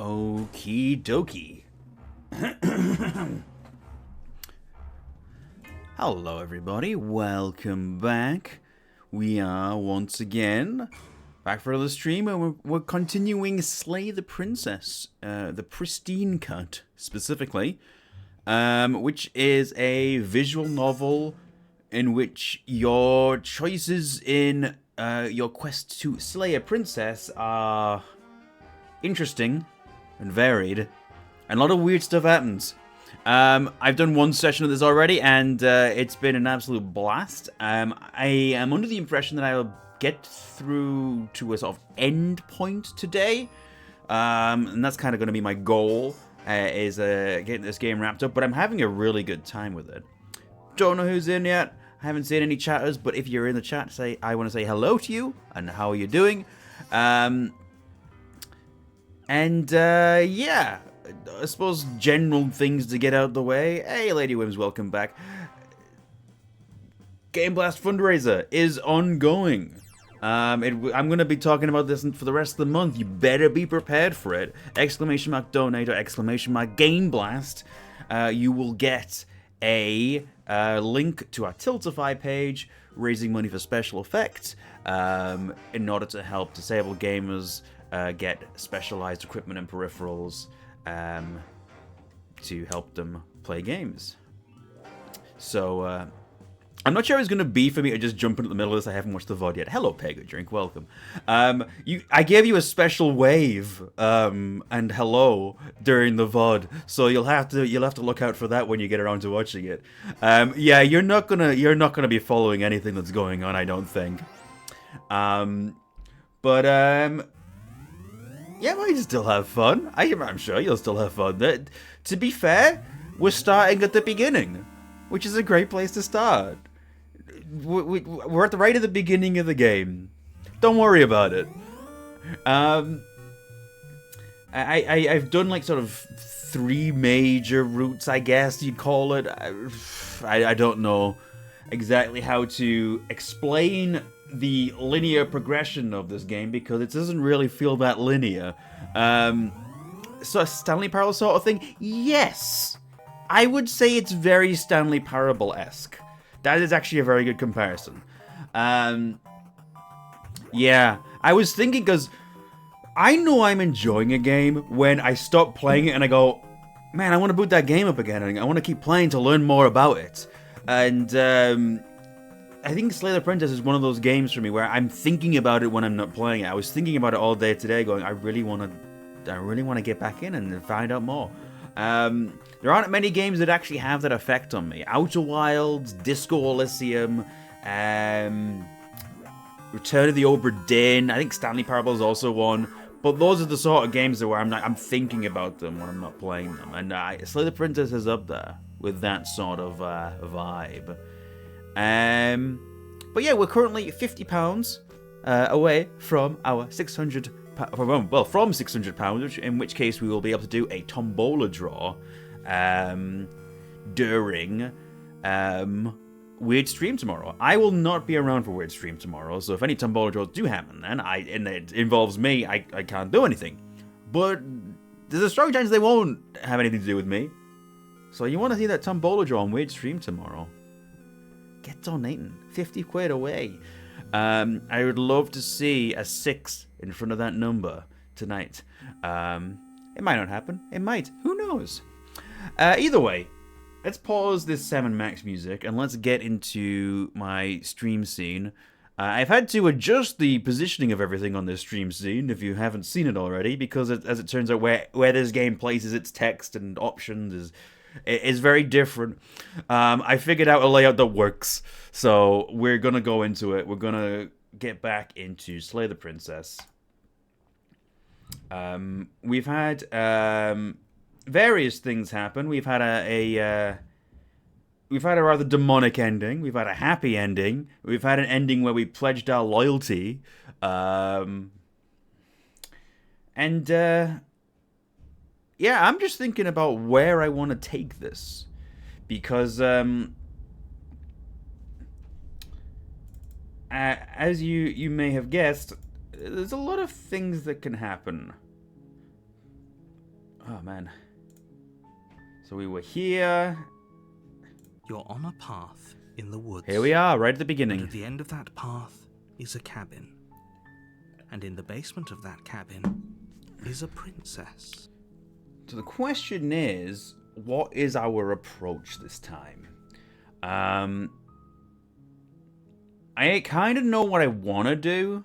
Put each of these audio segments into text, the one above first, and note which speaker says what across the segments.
Speaker 1: Okie dokie. Hello everybody, welcome back. We are once again back for another stream and we're continuing Slay the Princess, the Pristine cut specifically, which is a visual novel in which your choices in your quest to slay a princess are interesting and varied, and a lot of weird stuff happens. I've done one session of this already, and it's been an absolute blast. I am under the impression that I'll get through to a sort of end point today, and that's kind of going to be my goal, is getting this game wrapped up, but I'm having a really good time with it. Don't know who's in yet, I haven't seen any chatters, but if you're in the chat, I want to say hello to you, and how are you doing? Yeah, I suppose general things to get out of the way. Hey, Lady Wims, welcome back. Game Blast fundraiser is ongoing. I'm going to be talking about this for the rest of the month. You better be prepared for it. ! Donate or ! Game Blast. You will get a link to our Tiltify page, raising money for special effects, in order to help disabled gamers get specialized equipment and peripherals to help them play games. So, I'm not sure it's going to be for me to just jump into the middle of this. I haven't watched the VOD yet. Hello, Pego Drink. Welcome. I gave you a special wave and hello during the VOD, so you'll have to look out for that when you get around to watching it. Yeah, you're not gonna be following anything that's going on, I don't think. Yeah, we still have fun. I'm sure you'll still have fun. To be fair, we're starting at the beginning, which is a great place to start. We're at the right at the beginning of the game. Don't worry about it. I've done like sort of 3 major routes, I guess you'd call it. I don't know exactly how to explain the linear progression of this game, because it doesn't really feel that linear. So a Stanley Parable sort of thing? Yes! I would say it's very Stanley Parable-esque. That is actually a very good comparison. Yeah, I was thinking, because I know I'm enjoying a game when I stop playing it and I go, man, I want to boot that game up again, and I want to keep playing to learn more about it. And I think Slay the Princess is one of those games for me where I'm thinking about it when I'm not playing it. I was thinking about it all day today, going, I really want to get back in and find out more. There aren't many games that actually have that effect on me. Outer Wilds, Disco Elysium, Return of the Obra Dinn. I think Stanley Parable is also one. But those are the sort of games where I'm thinking about them when I'm not playing them. And Slay the Princess is up there with that sort of vibe. But yeah, we're currently £50 away from our £600. Well, from £600, in which case we will be able to do a tombola draw during Weird Stream tomorrow. I will not be around for Weird Stream tomorrow, so if any tombola draws do happen, then and it involves me, I can't do anything. But there's a strong chance they won't have anything to do with me. So you want to see that tombola draw on Weird Stream tomorrow? Get donating. 50 quid away. I would love to see a 6 in front of that number tonight. It might not happen. It might. Who knows? Either way, let's pause this Sam & Max music and let's get into my stream scene. I've had to adjust the positioning of everything on this stream scene, if you haven't seen it already, because as it turns out, where this game places its text and options is very different. I figured out a layout that works, so we're gonna go into it. We're gonna get back into Slay the Princess. We've had various things happen. We've had a rather demonic ending. We've had a happy ending. We've had an ending where we pledged our loyalty. Yeah, I'm just thinking about where I want to take this, because as you may have guessed, there's a lot of things that can happen. Oh, man. So we were here.
Speaker 2: You're on a path in the woods.
Speaker 1: Here we are, right at the beginning.
Speaker 2: And at the end of that path is a cabin. And in the basement of that cabin is a princess.
Speaker 1: So the question is, what is our approach this time? I kind of know what I want to do.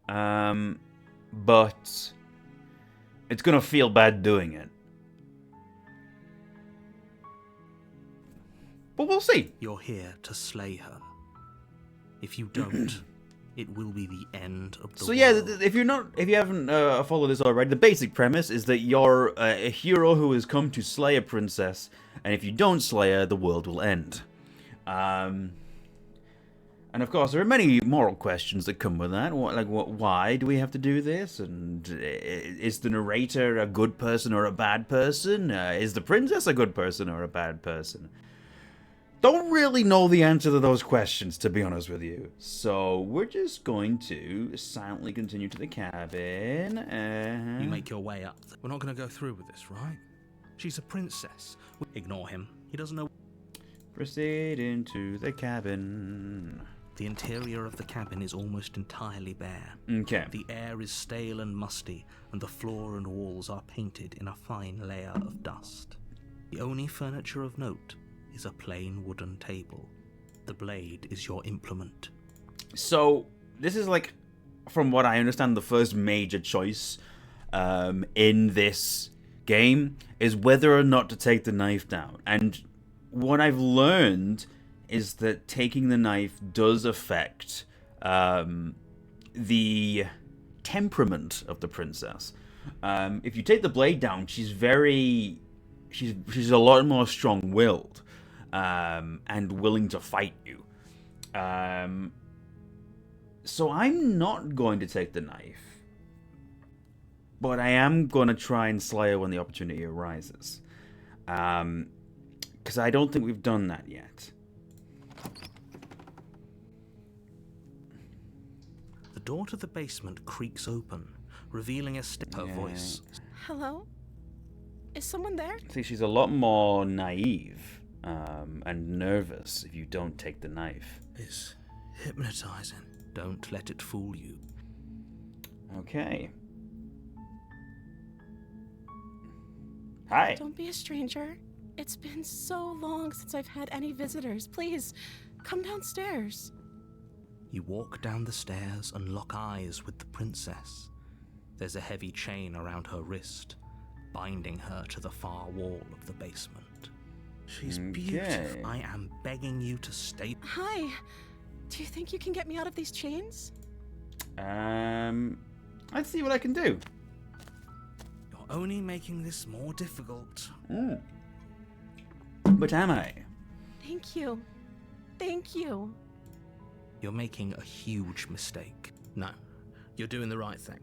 Speaker 1: But it's gonna feel bad doing it. But we'll see.
Speaker 2: You're here to slay her. If you don't, it will be the end of the world.
Speaker 1: Yeah, if you haven't followed this already, the basic premise is that you're a hero who has come to slay a princess, and if you don't slay her, the world will end. And of course, there are many moral questions that come with that. Why do we have to do this? And is the narrator a good person or a bad person? Is the princess a good person or a bad person? Don't really know the answer to those questions, to be honest with you. So we're just going to silently continue to the cabin.
Speaker 2: You make your way up. We're not going to go through with this, right? She's a princess. Ignore him. He doesn't know.
Speaker 1: Proceed into the cabin.
Speaker 2: The interior of the cabin is almost entirely bare.
Speaker 1: Okay.
Speaker 2: The air is stale and musty, and the floor and walls are painted in a fine layer of dust. The only furniture of note is a plain wooden table. The blade is your implement.
Speaker 1: So, this is like, from what I understand, the first major choice in this game is whether or not to take the knife down. And what I've learned is that taking the knife does affect the temperament of the princess. If you take the blade down, she's a lot more strong-willed and willing to fight you. So I'm not going to take the knife, but I am going to try and slay her when the opportunity arises. Because I don't think we've done that yet.
Speaker 2: The door to the basement creaks open, revealing her voice.
Speaker 3: Hello? Is someone there?
Speaker 1: See, she's a lot more naive and nervous if you don't take the knife.
Speaker 2: It's hypnotizing. Don't let it fool you.
Speaker 1: Okay. Hi.
Speaker 3: Don't be a stranger. It's been so long since I've had any visitors. Please, come downstairs.
Speaker 2: You walk down the stairs and lock eyes with the princess. There's a heavy chain around her wrist, binding her to the far wall of the basement. She's beautiful. I am begging you to stay.
Speaker 3: Hi. Do you think you can get me out of these chains?
Speaker 1: Let's see what I can do.
Speaker 2: You're only making this more difficult.
Speaker 1: But am I?
Speaker 3: Thank you. Thank you.
Speaker 2: You're making a huge mistake. No, you're doing the right thing.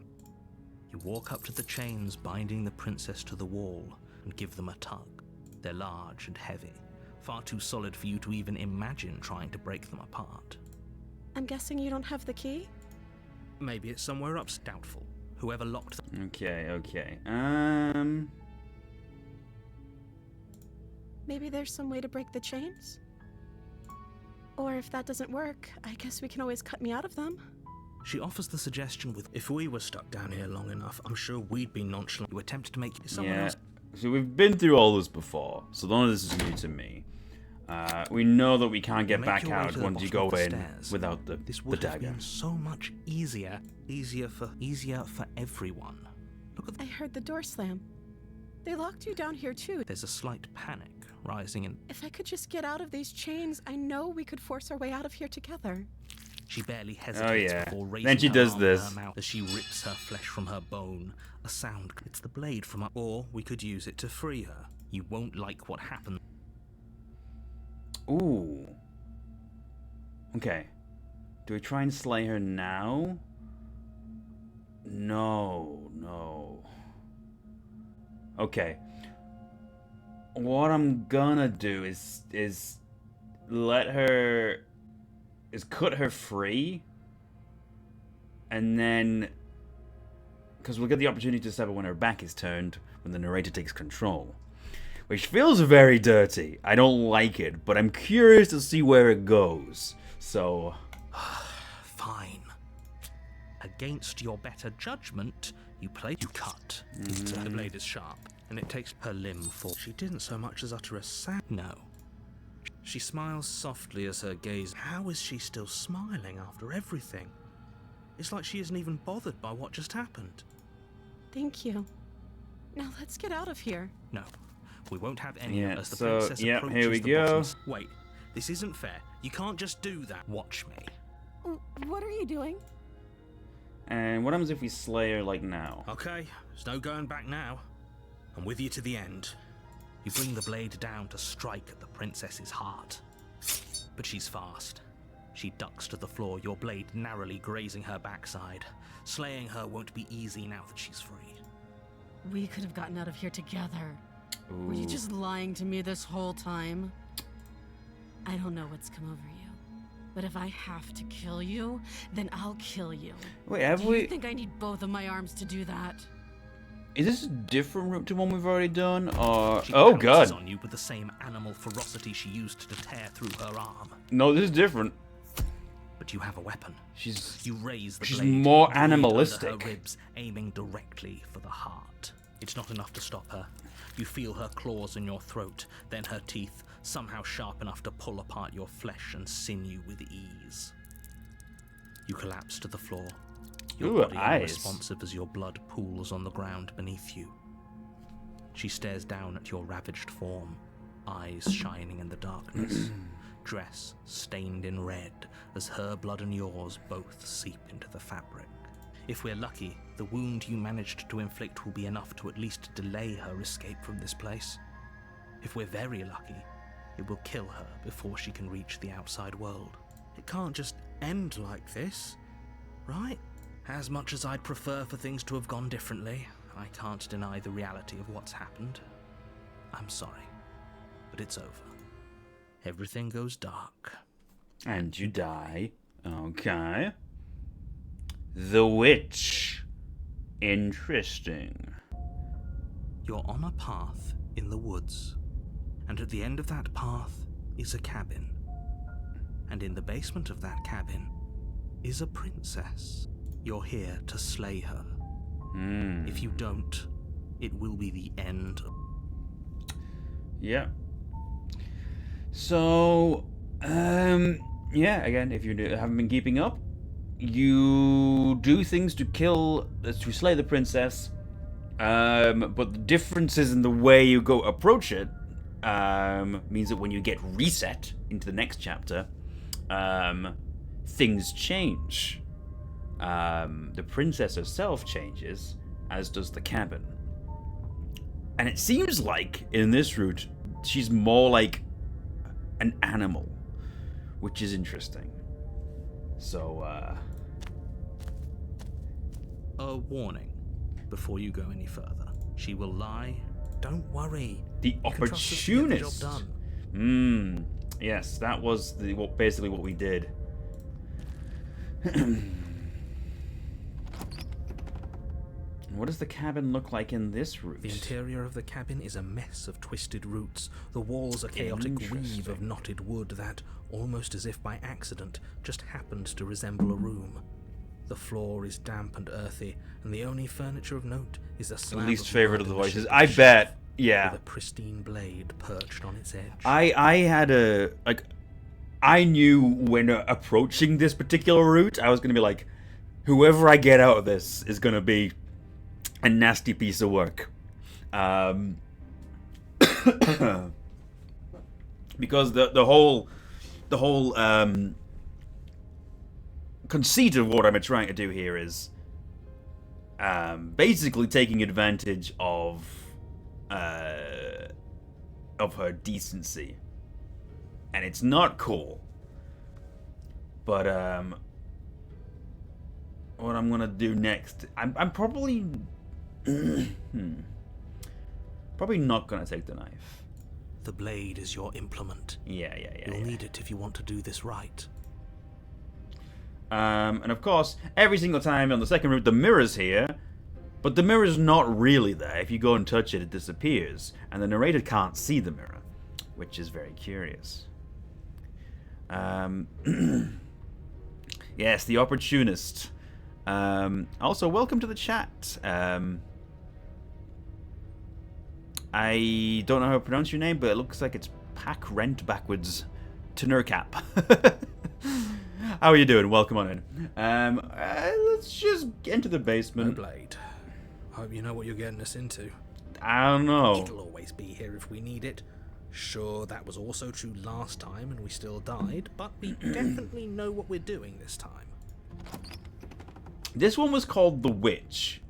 Speaker 2: You walk up to the chains binding the princess to the wall and give them a tug. They're large and heavy, far too solid for you to even imagine trying to break them apart.
Speaker 3: I'm guessing you don't have the key?
Speaker 2: Maybe it's somewhere up. Doubtful. Whoever locked them.
Speaker 1: Okay.
Speaker 3: Maybe there's some way to break the chains? Or if that doesn't work, I guess we can always cut me out of them.
Speaker 2: She offers the suggestion with, if we were stuck down here long enough, I'm sure we'd be nonchalant. You attempt to make someone else.
Speaker 1: So we've been through all this before, so none of this is new to me. We know that we can't get back out once you go in without the
Speaker 2: would have
Speaker 1: dagger.
Speaker 2: been so much easier for everyone. Look at
Speaker 3: I heard the door slam. They locked you down here too.
Speaker 2: There's a slight panic rising in.
Speaker 3: If I could just get out of these chains, I know we could force our way out of here together.
Speaker 2: She barely hesitates before raising
Speaker 1: then she
Speaker 2: her
Speaker 1: does
Speaker 2: arm
Speaker 1: this.
Speaker 2: to her mouth as she rips her flesh from her bone. A sound. It's the blade from her. Or we could use it to free her. You won't like what happens.
Speaker 1: Ooh. Okay. Do we try and slay her now? No. Okay. What I'm gonna do is cut her free, and then because we'll get the opportunity to stab her when her back is turned, when the narrator takes control. Which feels very dirty. I don't like it, but I'm curious to see where it goes. So...
Speaker 2: Fine. Against your better judgment, you cut. The blade is sharp, and it takes her limb full. She didn't so much as utter a sound. No. She smiles softly as her gaze. How is she still smiling after everything? It's like she isn't even bothered by what just happened.
Speaker 3: Thank you. Now let's get out of here.
Speaker 2: No, we won't have any as the
Speaker 1: so,
Speaker 2: princess approaches
Speaker 1: here we
Speaker 2: the
Speaker 1: go.
Speaker 2: bottom. Wait, this isn't fair. You can't just do that. Watch me.
Speaker 3: What are you doing?
Speaker 1: And what happens if we slay her, like, now?
Speaker 2: Okay, there's no going back now. I'm with you to the end. You bring the blade down to strike at the princess's heart. But she's fast. She ducks to the floor, your blade narrowly grazing her backside. Slaying her won't be easy now that she's free.
Speaker 3: We could have gotten out of here together.
Speaker 1: Ooh.
Speaker 3: Were you just lying to me this whole time? I don't know what's come over you, but if I have to kill you, then I'll kill you.
Speaker 1: Wait, have
Speaker 3: Do
Speaker 1: we...
Speaker 3: you think I need both of my arms to do that?
Speaker 1: Is this a different route to one we've already done, or...
Speaker 2: She
Speaker 1: Oh,
Speaker 2: pounces
Speaker 1: God.
Speaker 2: on you with the same animal ferocity she used to tear through her arm.
Speaker 1: No, this is different.
Speaker 2: But you have a weapon. You raise the
Speaker 1: she's
Speaker 2: blade,
Speaker 1: more
Speaker 2: blade under
Speaker 1: animalistic.
Speaker 2: her ribs, aiming directly for the heart. It's not enough to stop her. You feel her claws in your throat, then her teeth, somehow sharp enough to pull apart your flesh and sinew with ease. You collapse to the floor. Your body unresponsive as your blood pools on the ground beneath you. She stares down at your ravaged form, eyes shining in the darkness, dress stained in red as her blood and yours both seep into the fabric. If we're lucky, the wound you managed to inflict will be enough to at least delay her escape from this place. If we're very lucky, it will kill her before she can reach the outside world. It can't just end like this, right? As much as I'd prefer for things to have gone differently, I can't deny the reality of what's happened. I'm sorry, but it's over. Everything goes dark.
Speaker 1: And you die. Okay. The Witch. Interesting.
Speaker 2: You're on a path in the woods, and at the end of that path is a cabin. And in the basement of that cabin is a princess. You're here to slay her. If you don't, it will be the end.
Speaker 1: Yeah. So, yeah, again, if you haven't been keeping up, you do things to slay the princess, but the differences in the way you go approach it means that when you get reset into the next chapter, things change. The princess herself changes, as does the cabin. And it seems like, in this route, she's more like an animal, which is interesting. So,
Speaker 2: A warning before you go any further. She will lie. Don't worry.
Speaker 1: The
Speaker 2: You can trust us to get the job
Speaker 1: opportunist.
Speaker 2: done.
Speaker 1: Yes, that was basically what we did. What does the cabin look like in this route?
Speaker 2: The interior of the cabin is a mess of twisted roots. The walls a chaotic weave of knotted wood that, almost as if by accident, just happened to resemble a room. The floor is damp and earthy, and the only furniture of note is a slab
Speaker 1: Least
Speaker 2: of
Speaker 1: favorite
Speaker 2: wood
Speaker 1: of the
Speaker 2: in
Speaker 1: voices.
Speaker 2: shape
Speaker 1: I
Speaker 2: of a
Speaker 1: bet.
Speaker 2: shelf
Speaker 1: Yeah.
Speaker 2: With a pristine blade perched on its edge.
Speaker 1: I had a I knew when approaching this particular route, I was gonna be like, whoever I get out of this is gonna be a nasty piece of work. Because the whole conceit of what I'm trying to do here is basically taking advantage of her decency, and it's not cool. But what I'm gonna do next, I'm probably probably not gonna take the knife.
Speaker 2: The blade is your implement.
Speaker 1: Yeah.
Speaker 2: You'll need it if you want to do this right.
Speaker 1: And of course, every single time on the second route, the mirrors here But the mirror's not really there. If you go and touch it, it disappears. And the narrator can't see the mirror, which is very curious. Yes, the opportunist. Also, welcome to the chat. I don't know how to pronounce your name, but it looks like it's Pack Rent backwards to Nurcap. How are you doing? Welcome on in. Let's just get into the basement.
Speaker 2: No blade. Hope you know what you're getting us into.
Speaker 1: I don't know.
Speaker 2: It'll always be here if we need it. Sure, that was also true last time and we still died, but we definitely know what we're doing this time.
Speaker 1: This one was called The Witch.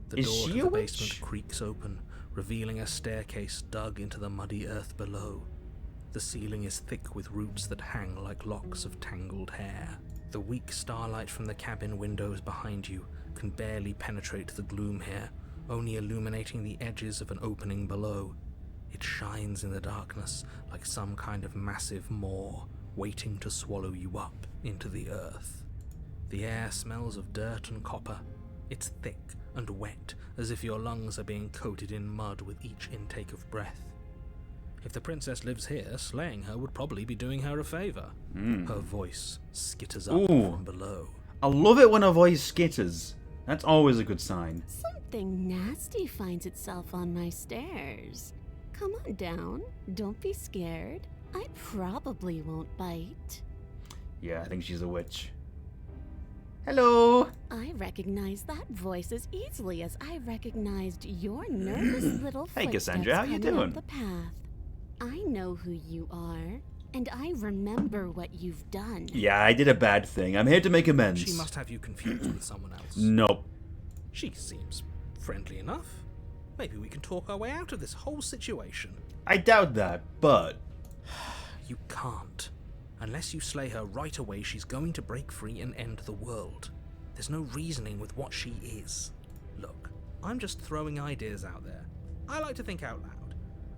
Speaker 2: The
Speaker 1: Is
Speaker 2: door
Speaker 1: she
Speaker 2: to
Speaker 1: a
Speaker 2: the
Speaker 1: witch?
Speaker 2: basement creaks open, revealing a staircase dug into the muddy earth below. The ceiling is thick with roots that hang like locks of tangled hair. The weak starlight from the cabin windows behind you can barely penetrate the gloom here, only illuminating the edges of an opening below. It shines in the darkness like some kind of massive maw, waiting to swallow you up into the earth. The air smells of dirt and copper. It's thick and wet, as if your lungs are being coated in mud with each intake of breath. If the princess lives here, slaying her would probably be doing her a favor. Her voice skitters up from below.
Speaker 1: I love it when a voice skitters. That's always a good sign.
Speaker 4: Something nasty finds itself on my stairs. Come on down. Don't be scared. I probably won't bite.
Speaker 1: Yeah, I think she's a witch. Hello.
Speaker 4: I recognize that voice as easily as I recognized your nervous little
Speaker 1: Hey,
Speaker 4: footsteps
Speaker 1: Cassandra, how you
Speaker 4: coming
Speaker 1: doing?
Speaker 4: up the path. I know who you are, and I remember what you've done.
Speaker 1: Yeah, I did a bad thing. I'm here to make amends.
Speaker 2: She must have you confused with someone else.
Speaker 1: Nope.
Speaker 2: She seems friendly enough. Maybe we can talk our way out of this whole situation.
Speaker 1: I doubt that, but...
Speaker 2: You can't. Unless you slay her right away, she's going to break free and end the world. There's no reasoning with what she is. Look, I'm just throwing ideas out there. I like to think out loud.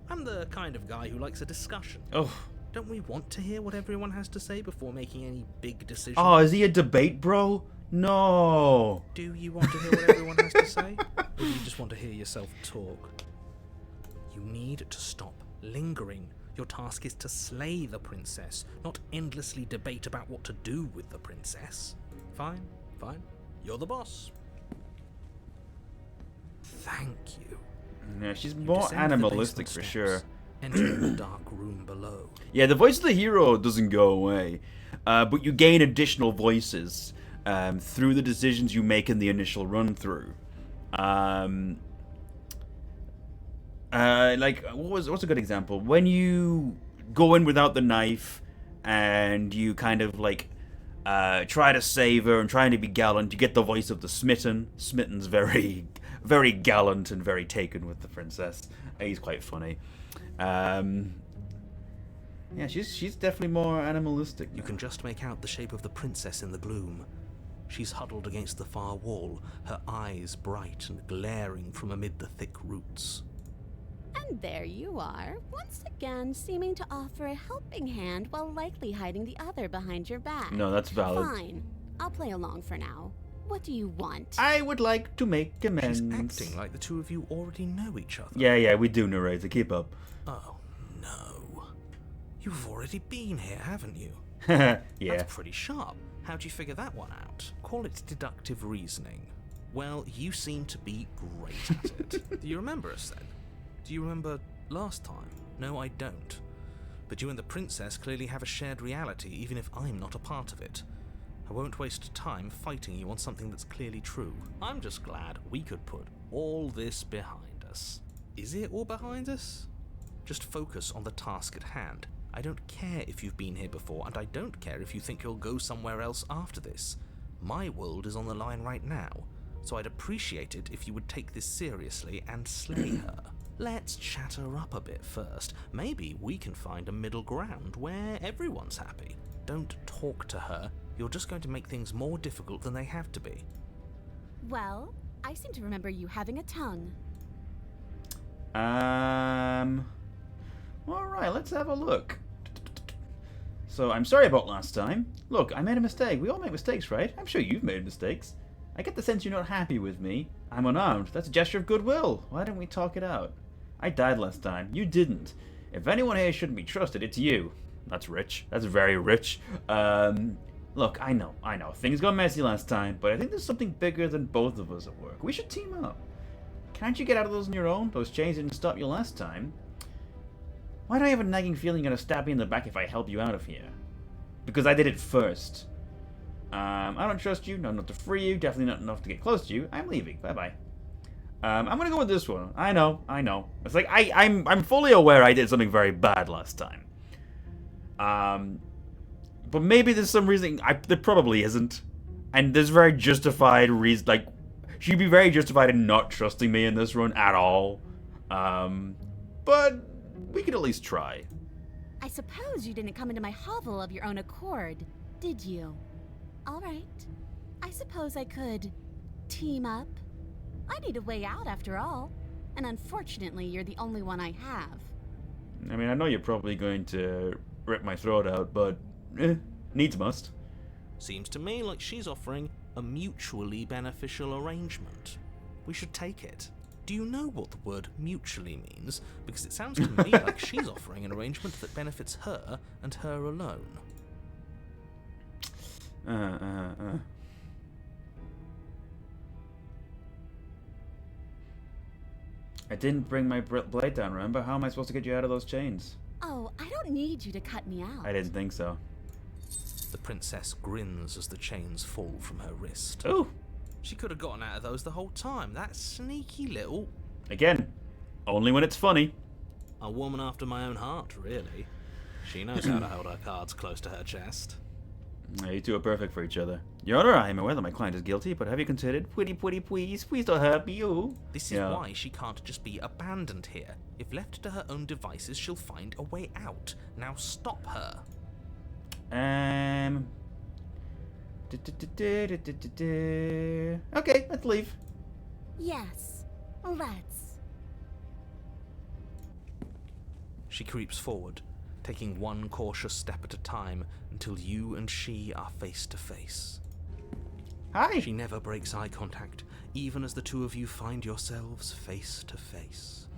Speaker 2: I'm the kind of guy who likes a discussion.
Speaker 1: Oh,
Speaker 2: Don't we want to hear what everyone has to say before making any big decisions?
Speaker 1: oh, is he a debate bro? No.
Speaker 2: Do you want to hear what everyone has to say? Or do you just want to hear yourself talk? You need to stop lingering. Your task is to slay the princess, not endlessly debate about what to do with the princess. Fine, fine. You're the boss. Thank you.
Speaker 1: Yeah, she's
Speaker 2: You
Speaker 1: more
Speaker 2: descend the
Speaker 1: animalistic
Speaker 2: basement
Speaker 1: for
Speaker 2: steps,
Speaker 1: sure.
Speaker 2: entering the dark room below.
Speaker 1: Yeah, the voice of the hero doesn't go away, but you gain additional voices through the decisions you make in the initial run through. Like, what's a good example? When you go in without the knife and you kind of like try to save her and trying to be gallant, you get the voice of the smitten. Smitten's very, very gallant and very taken with the princess. He's quite funny. Yeah, she's definitely more animalistic.
Speaker 2: You can just make out the shape of the princess in the gloom. She's huddled against the far wall, her eyes bright and glaring from amid the thick roots.
Speaker 4: And there you are, once again seeming to offer a helping hand while likely hiding the other behind your back.
Speaker 1: No, that's valid.
Speaker 4: Fine. I'll play along for now. What do you want?
Speaker 1: I would like to make amends.
Speaker 2: She's acting like the two of you already know each other.
Speaker 1: Yeah, we do, narrator. Keep up.
Speaker 2: Oh, no. You've already been here, haven't you?
Speaker 1: Yeah.
Speaker 2: That's pretty sharp. How'd you figure that one out? Call it deductive reasoning. Well, you seem to be great at it. Do you remember us then? Do you remember last time? No, I don't. But you and the princess clearly have a shared reality, even if I'm not a part of it. I won't waste time fighting you on something that's clearly true. I'm just glad we could put all this behind us. Is it all behind us? Just focus on the task at hand. I don't care if you've been here before, and I don't care if you think you'll go somewhere else after this. My world is on the line right now, so I'd appreciate it if you would take this seriously and slay her. Let's chat her up a bit first. Maybe we can find a middle ground where everyone's happy. Don't talk to her. You're just going to make things more difficult than they have to be.
Speaker 4: Well, I seem to remember you having a tongue.
Speaker 1: Alright, let's have a look. So, I'm sorry about last time. Look, I made a mistake. We all make mistakes, right? I'm sure you've made mistakes. I get the sense you're not happy with me. I'm unarmed. That's a gesture of goodwill. Why didn't we talk it out? I died last time. You didn't. If anyone here shouldn't be trusted, it's you. That's rich. That's very rich. Look, I know. Things got messy last time, but I think there's something bigger than both of us at work. We should team up. Can't you get out of those on your own? Those chains didn't stop you last time. Why do I have a nagging feeling you're gonna stab me in the back if I help you out of here? Because I did it first. I don't trust you, not enough to free you, definitely not enough to get close to you. I'm leaving. Bye-bye. I'm gonna go with this one. I know. It's like, I'm fully aware I did something very bad last time. But maybe there's some reason, there probably isn't. And there's very justified reason, like, she'd be very justified in not trusting me in this run at all. But we could at least try.
Speaker 4: I suppose you didn't come into my hovel of your own accord, did you? All right. I suppose I could team up. I need a way out after all. And unfortunately, you're the only one I have.
Speaker 1: I mean, I know you're probably going to rip my throat out, but needs must.
Speaker 2: Seems to me like she's offering a mutually beneficial arrangement. We should take it. Do you know what the word mutually means? Because it sounds to me like she's offering an arrangement that benefits her and her alone.
Speaker 1: I didn't bring my blade down, remember? How am I supposed to get you out of those chains?
Speaker 4: Oh, I don't need you to cut me out.
Speaker 1: I didn't think so.
Speaker 2: The princess grins as the chains fall from her wrist.
Speaker 1: Ooh!
Speaker 2: She could have gotten out of those the whole time. That sneaky little...
Speaker 1: Again, only when it's funny.
Speaker 2: A woman after my own heart, really. She knows how to hold her cards close to her chest.
Speaker 1: You two are perfect for each other. Your Honor, I am aware that my client is guilty, but have you considered, please don't hurt me, you.
Speaker 2: This is why she can't just be abandoned here. If left to her own devices, she'll find a way out. Now stop her.
Speaker 1: Okay, let's leave.
Speaker 4: Yes, let's.
Speaker 2: She creeps forward, taking one cautious step at a time until you and she are face to face.
Speaker 1: Hi.
Speaker 2: She never breaks eye contact, even as the two of you find yourselves face to face.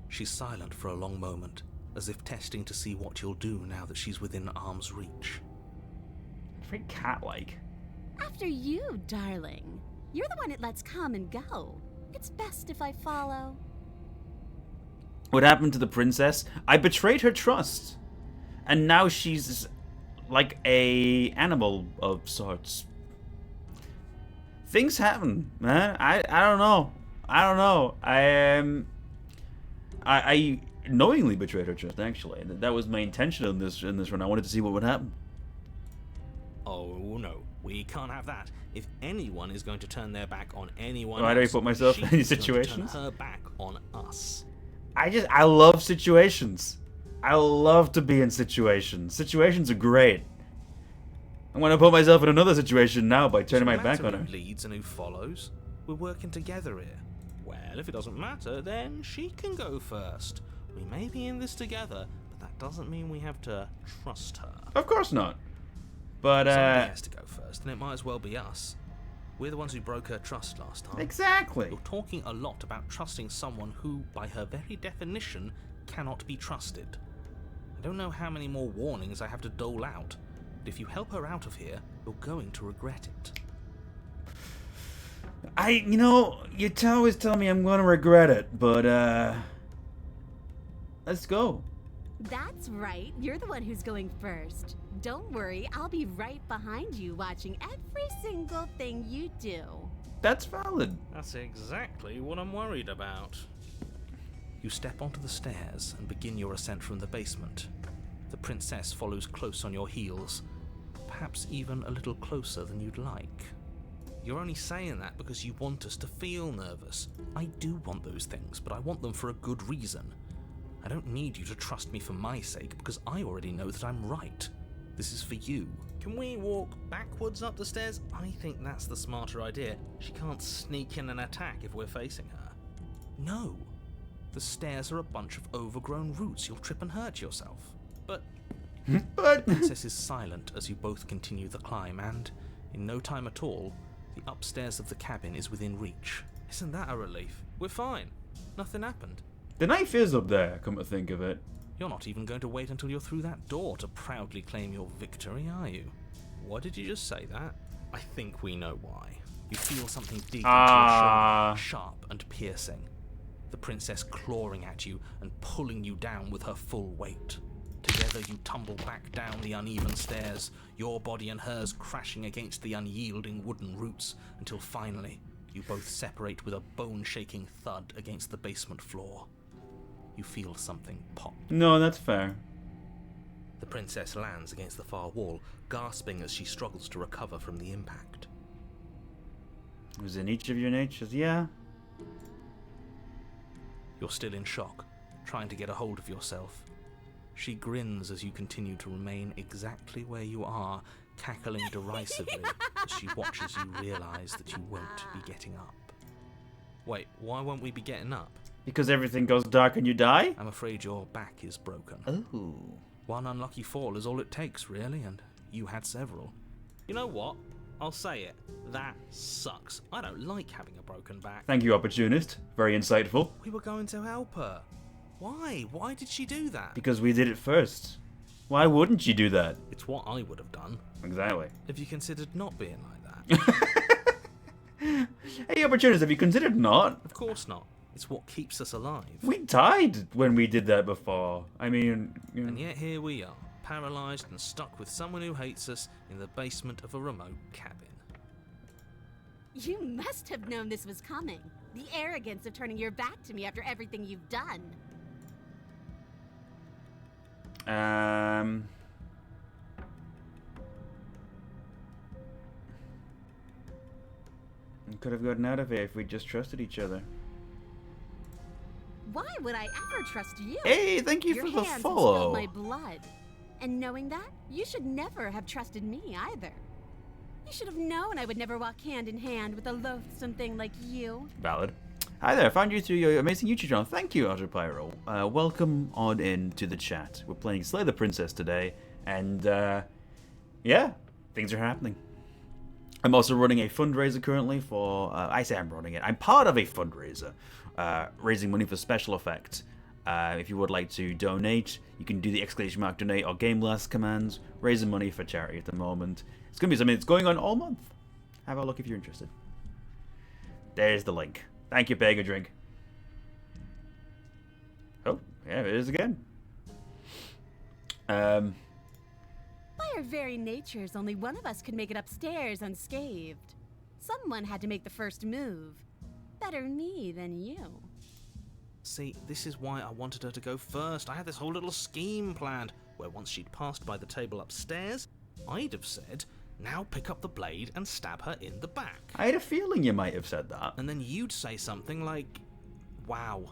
Speaker 2: She's silent for a long moment, as if testing to see what you'll do now that she's within arm's reach.
Speaker 1: Very cat-like.
Speaker 4: After you, darling. You're the one it lets come and go. It's best if I follow.
Speaker 1: What happened to the princess? I betrayed her trust. And now she's like a animal of sorts. Things happen, man. I don't know. I knowingly betrayed her trust, actually. That was my intention in this run. I wanted to see what would happen.
Speaker 2: Oh no, we can't have that. If anyone is going to turn their back on anyone
Speaker 1: Why do I
Speaker 2: else,
Speaker 1: put myself in these
Speaker 2: she's going to
Speaker 1: situations?
Speaker 2: turn her back on us.
Speaker 1: I love situations. I love to be in situations. Situations are great. I'm gonna put myself in another situation now by turning my back on her.
Speaker 2: Who leads and who follows? We're working together here. Well, if it doesn't matter, then she can go first. We may be in this together, but that doesn't mean we have to trust her.
Speaker 1: Of course not. But
Speaker 2: Somebody has to go first, and it might as well be us. We're the ones who broke her trust last time.
Speaker 1: Exactly.
Speaker 2: You're talking a lot about trusting someone who, by her very definition, cannot be trusted. I don't know how many more warnings I have to dole out, but if you help her out of here, you're going to regret it.
Speaker 1: You always tell me I'm gonna regret it, but let's go.
Speaker 4: That's right. You're the one who's going first. Don't worry, I'll be right behind you watching every single thing you do.
Speaker 1: That's valid.
Speaker 2: That's exactly what I'm worried about. You step onto the stairs and begin your ascent from the basement. The princess follows close on your heels, perhaps even a little closer than you'd like. You're only saying that because you want us to feel nervous. I do want those things, but I want them for a good reason. I don't need you to trust me for my sake, because I already know that I'm right. This is for you. Can we walk backwards up the stairs? I think that's the smarter idea. She can't sneak in and attack if we're facing her. No. The stairs are a bunch of overgrown roots. You'll trip and hurt yourself. But the princess is silent as you both continue the climb, and in no time at all, The upstairs of the cabin is within reach. Isn't that a relief? We're fine. Nothing happened.
Speaker 1: The knife is up there, come to think of it.
Speaker 2: You're not even going to wait until you're through that door to proudly claim your victory, are you? Why did you just say that? I think we know why. You feel something dig into your shoulder, sharp and piercing. The princess clawing at you and pulling you down with her full weight. Together you tumble back down the uneven stairs, your body and hers crashing against the unyielding wooden roots, until finally you both separate with a bone-shaking thud against the basement floor. You feel something pop.
Speaker 1: No, that's fair.
Speaker 2: The princess lands against the far wall, gasping as she struggles to recover from the impact.
Speaker 1: It was in each of your natures, yeah.
Speaker 2: You're still in shock, trying to get a hold of yourself. She grins as you continue to remain exactly where you are, cackling derisively as she watches you realise that you won't be getting up. Wait, why won't we be getting up?
Speaker 1: Because everything goes dark and you die?
Speaker 2: I'm afraid your back is broken.
Speaker 1: Oh.
Speaker 2: One unlucky fall is all it takes, really, and you had several. You know what? I'll say it. That sucks. I don't like having a broken back.
Speaker 1: Thank you, opportunist. Very insightful.
Speaker 2: We were going to help her. Why? Why did she do that?
Speaker 1: Because we did it first. Why wouldn't you do that?
Speaker 2: It's what I would have done.
Speaker 1: Exactly.
Speaker 2: Have you considered not being like that?
Speaker 1: Hey, opportunist, have you considered not?
Speaker 2: Of course not. It's what keeps us alive.
Speaker 1: We died when we did that before. I mean... You know.
Speaker 2: And yet here we are, paralysed and stuck with someone who hates us in the basement of a remote cabin.
Speaker 4: You must have known this was coming. The arrogance of turning your back to me after everything you've done.
Speaker 1: We could have gotten out of here if we just trusted each other.
Speaker 4: Why would I ever trust you?
Speaker 1: Hey, thank you
Speaker 4: Your
Speaker 1: for the
Speaker 4: hands have
Speaker 1: follow.
Speaker 4: spilled my blood. And knowing that, you should never have trusted me either. You should have known I would never walk hand in hand with a loathsome thing like you.
Speaker 1: Valid. Hi there, I found you through your amazing YouTube channel. Thank you, Otter Pyro. Welcome on in to the chat. We're playing Slay the Princess today, and yeah, things are happening. I'm also running a fundraiser currently for, I say I'm running it, I'm part of a fundraiser, raising money for special effects. If you would like to donate, you can do the ! donate or game blast commands, raising money for charity at the moment. It's going to be something that's going on all month. Have a look if you're interested. There's the link. Thank you, Peg a drink. Oh, yeah, it is again.
Speaker 4: By our very natures, only one of us could make it upstairs unscathed. Someone had to make the first move. Better me than you.
Speaker 2: See, this is why I wanted her to go first. I had this whole little scheme planned, where once she'd passed by the table upstairs, I'd have said, now pick up the blade and stab her in the back.
Speaker 1: I had a feeling you might have said that.
Speaker 2: And then you'd say something like, wow,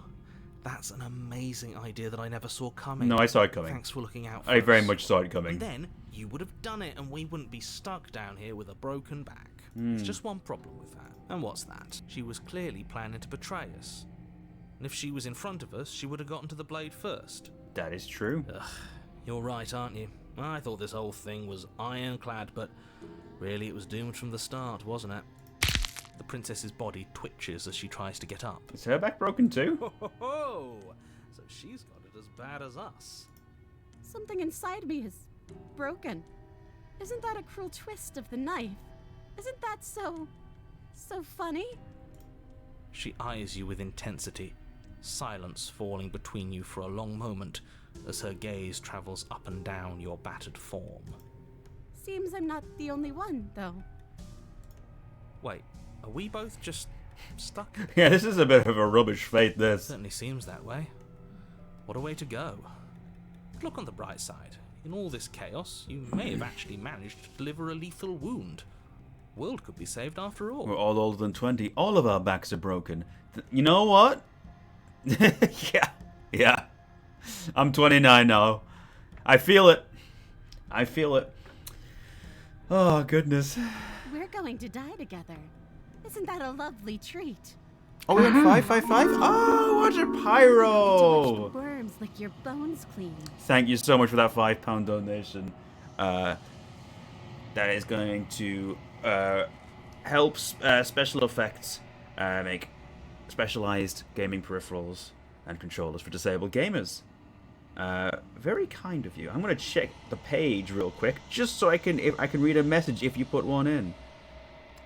Speaker 2: that's an amazing idea that I never saw coming.
Speaker 1: No, I saw it coming.
Speaker 2: Thanks for looking out for
Speaker 1: I
Speaker 2: us.
Speaker 1: very much saw it coming.
Speaker 2: And then you would have done it and we wouldn't be stuck down here with a broken back. There's just one problem with that. And what's that? She was clearly planning to betray us. And if she was in front of us, she would have gotten to the blade first.
Speaker 1: That is true.
Speaker 2: Ugh, you're right, aren't you? I thought this whole thing was ironclad, but really it was doomed from the start, wasn't it? The princess's body twitches as she tries to get up.
Speaker 1: Is her back broken too?
Speaker 2: Ho ho ho! So she's got it as bad as us.
Speaker 4: Something inside me is broken. Isn't that a cruel twist of the knife? Isn't that so funny?
Speaker 2: She eyes you with intensity, silence falling between you for a long moment as her gaze travels up and down your battered form.
Speaker 4: Seems I'm not the only one, though.
Speaker 2: Wait, are we both just stuck?
Speaker 1: Yeah, this is a bit of a rubbish fate, this.
Speaker 2: Certainly seems that way. What a way to go. But look on the bright side. In all this chaos, you may have actually managed to deliver a lethal wound. World could be saved after all.
Speaker 1: We're all older than 20. All of our backs are broken. You know what? Yeah. I'm 29 now. I feel it. Oh, goodness.
Speaker 4: We're going to die together. Isn't that a lovely treat?
Speaker 1: Oh, we're at 555? Oh, what a pyro!
Speaker 4: Watch the worms lick your bones clean.
Speaker 1: Thank you so much for that £5 donation. That is going to helps special effects make specialized gaming peripherals and controllers for disabled gamers. Very kind of you. I'm gonna check the page real quick, just so I can read a message if you put one in.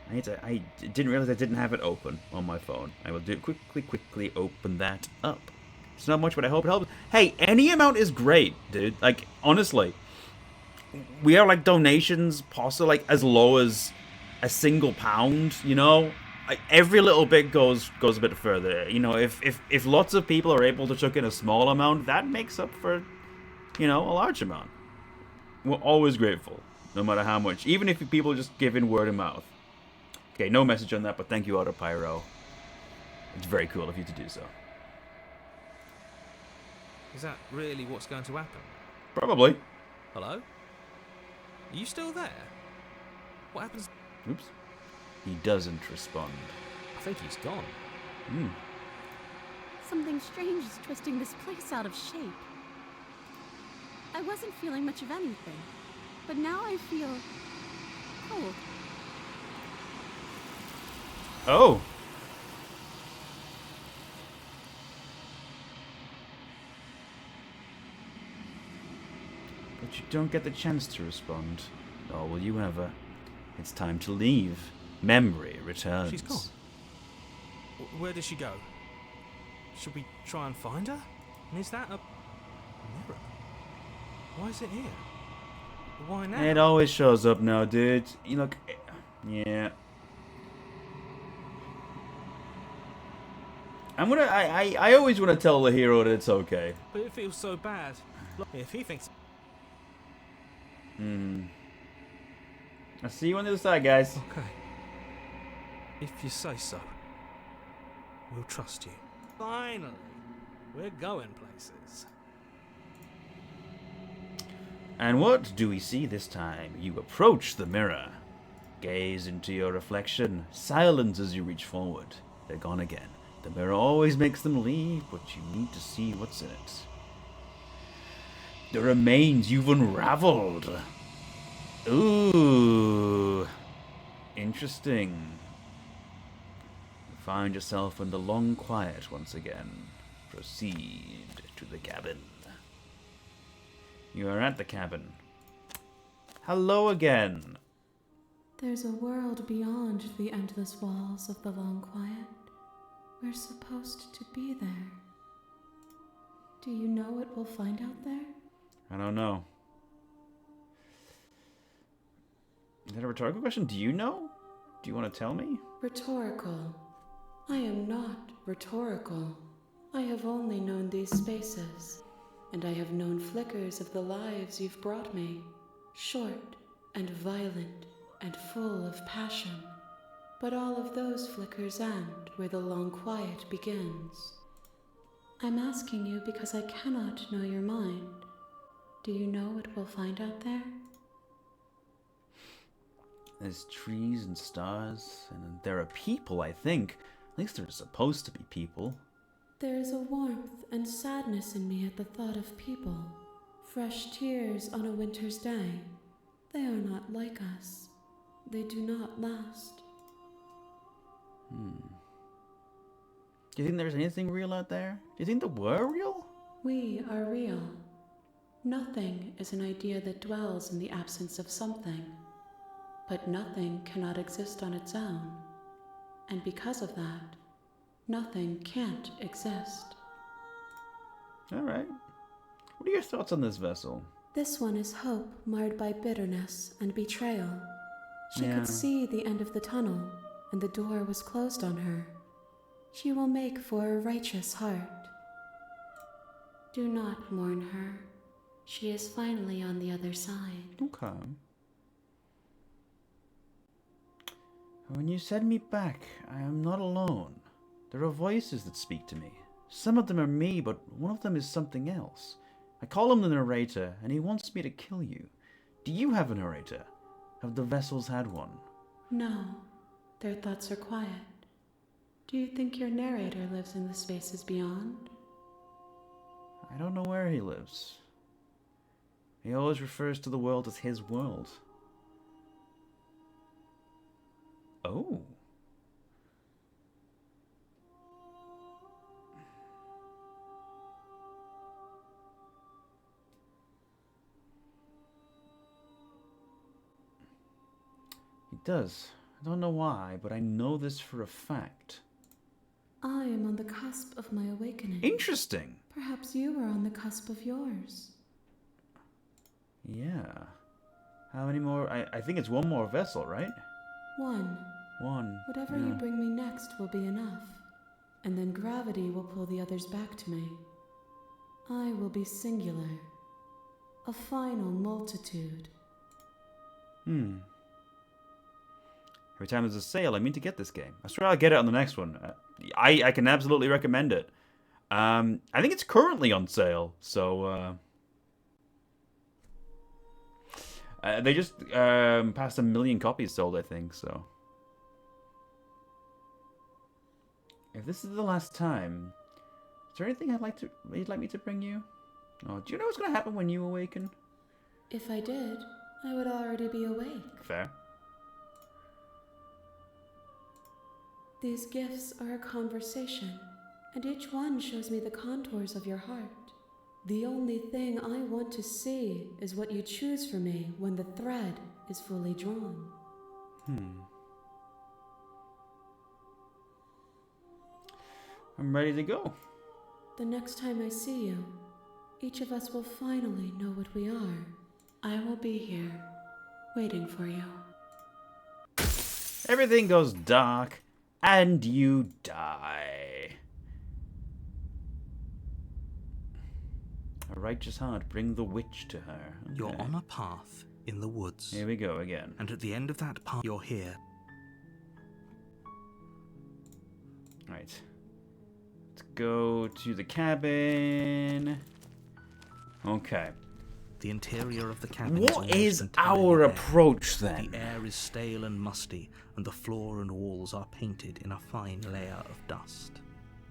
Speaker 1: I didn't realize I didn't have it open on my phone. I will do it quickly open that up. It's not much, but I hope it helps. Hey, any amount is great, dude. Like, honestly, we are like donations, possibly like as low as a single £1. You know, like, every little bit goes a bit further. You know, if lots of people are able to chuck in a small amount, that makes up for, you know, a large amount. We're always grateful, no matter how much. Even if people just give in word of mouth. Okay, no message on that, but thank you, Autopyro. It's very cool of you to do so.
Speaker 2: Is that really what's going to happen?
Speaker 1: Probably.
Speaker 2: Hello? Are you still there? What happens?
Speaker 1: Oops. He doesn't respond.
Speaker 2: I think he's gone.
Speaker 4: Something strange is twisting this place out of shape. I wasn't feeling much of anything, but now I feel cold.
Speaker 1: Oh. But you don't get the chance to respond. Nor will you ever. It's time to leave. Memory returns.
Speaker 2: She's gone. Where does she go? Should we try and find her? And is that a mirror? Why is it here? Why now?
Speaker 1: It always shows up now, dude. You look. Yeah. I always want to tell the hero that it's okay.
Speaker 2: But it feels so bad. If he thinks...
Speaker 1: I'll see you on the other side, guys.
Speaker 2: Okay. If you say so. We'll trust you. Finally. We're going places.
Speaker 1: And what do we see this time? You approach the mirror. Gaze into your reflection. Silence as you reach forward. They're gone again. The mirror always makes them leave, but you need to see what's in it. The remains you've unraveled. Ooh. Interesting. You find yourself in the long quiet once again. Proceed to the cabin. You are at the cabin. Hello again.
Speaker 5: There's a world beyond the endless walls of the long quiet. We're supposed to be there. Do you know what we'll find out there?
Speaker 1: I don't know. Is that a rhetorical question? Do you know? Do you want to tell me?
Speaker 5: Rhetorical. I am not rhetorical. I have only known these spaces, and I have known flickers of the lives you've brought me. Short and violent and full of passion. But all of those flickers end where the long quiet begins. I'm asking you because I cannot know your mind. Do you know what we'll find out there?
Speaker 1: There's trees and stars, and there are people, I think. At least they're supposed to be people.
Speaker 5: There is a warmth and sadness in me at the thought of people. Fresh tears on a winter's day. They are not like us. They do not last.
Speaker 1: Do you think there's anything real out there? Do you think that we're real?
Speaker 5: We are real. Nothing is an idea that dwells in the absence of something. But nothing cannot exist on its own. And because of that, nothing can't exist.
Speaker 1: Alright. What are your thoughts on this vessel?
Speaker 5: This one is hope marred by bitterness and betrayal. She
Speaker 1: Yeah.
Speaker 5: could see the end of the tunnel, and the door was closed on her. She will make for a righteous heart. Do not mourn her. She is finally on the other side.
Speaker 1: Okay. When you send me back, I am not alone. There are voices that speak to me. Some of them are me, but one of them is something else. I call him the narrator, and he wants me to kill you. Do you have a narrator? Have the vessels had one?
Speaker 5: No, their thoughts are quiet. Do you think your narrator lives in the spaces beyond?
Speaker 1: I don't know where he lives. He always refers to the world as his world. Oh. He does. I don't know why, but I know this for a fact.
Speaker 5: I am on the cusp of my awakening.
Speaker 1: Interesting.
Speaker 5: Perhaps you are on the cusp of yours.
Speaker 1: Yeah. How many more? I think it's one more vessel, right?
Speaker 5: One.
Speaker 1: One.
Speaker 5: Whatever
Speaker 1: yeah.
Speaker 5: you bring me next will be enough. And then gravity will pull the others back to me. I will be singular. A final multitude.
Speaker 1: Every time there's a sale, I mean to get this game. I swear I'll get it on the next one. I can absolutely recommend it. I think it's currently on sale, so... they just passed 1 million copies sold, I think, so... If this is the last time, is there anything you'd like me to bring you? Oh, do you know what's going to happen when you awaken?
Speaker 5: If I did, I would already be awake.
Speaker 1: Fair.
Speaker 5: These gifts are a conversation, and each one shows me the contours of your heart. The only thing I want to see is what you choose for me when the thread is fully drawn.
Speaker 1: I'm ready to go.
Speaker 5: The next time I see you, each of us will finally know what we are. I will be here, waiting for you.
Speaker 1: Everything goes dark, and you die. A righteous heart, bring the witch to her. Okay.
Speaker 2: You're on a path in the woods.
Speaker 1: Here we go again.
Speaker 2: And at the end of that path, you're here.
Speaker 1: Right. Let's go to the cabin. Okay.
Speaker 2: The interior of the cabin
Speaker 1: What is
Speaker 2: is entirely
Speaker 1: our
Speaker 2: bare.
Speaker 1: approach then?
Speaker 2: The air is stale and musty, and the floor and walls are painted in a fine layer of dust.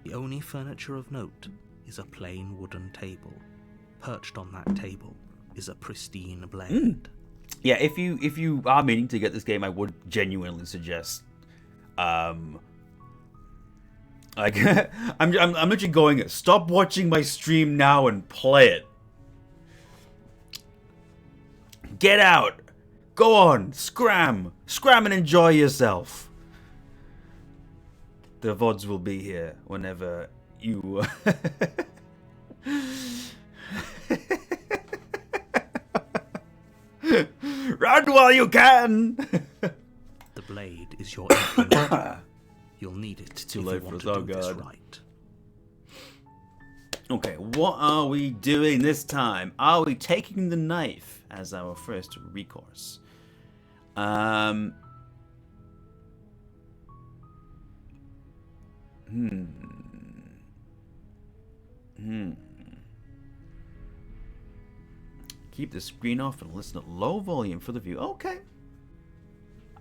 Speaker 2: The only furniture of note is a plain wooden table. Perched on that table is a pristine blade.
Speaker 1: Yeah, if you are meaning to get this game, I would genuinely suggest, like, I'm literally going, stop watching my stream now and play it. Get out, go on, scram and enjoy yourself. The VODs will be here whenever you. Run while you can!
Speaker 2: The blade is your implement. You'll need it
Speaker 1: too
Speaker 2: if
Speaker 1: late
Speaker 2: you
Speaker 1: for
Speaker 2: want
Speaker 1: this.
Speaker 2: to
Speaker 1: Oh,
Speaker 2: do this
Speaker 1: God.
Speaker 2: right.
Speaker 1: Okay, what are we doing this time? Are we taking the knife as our first recourse? Keep the screen off and listen at low volume for the view. Okay.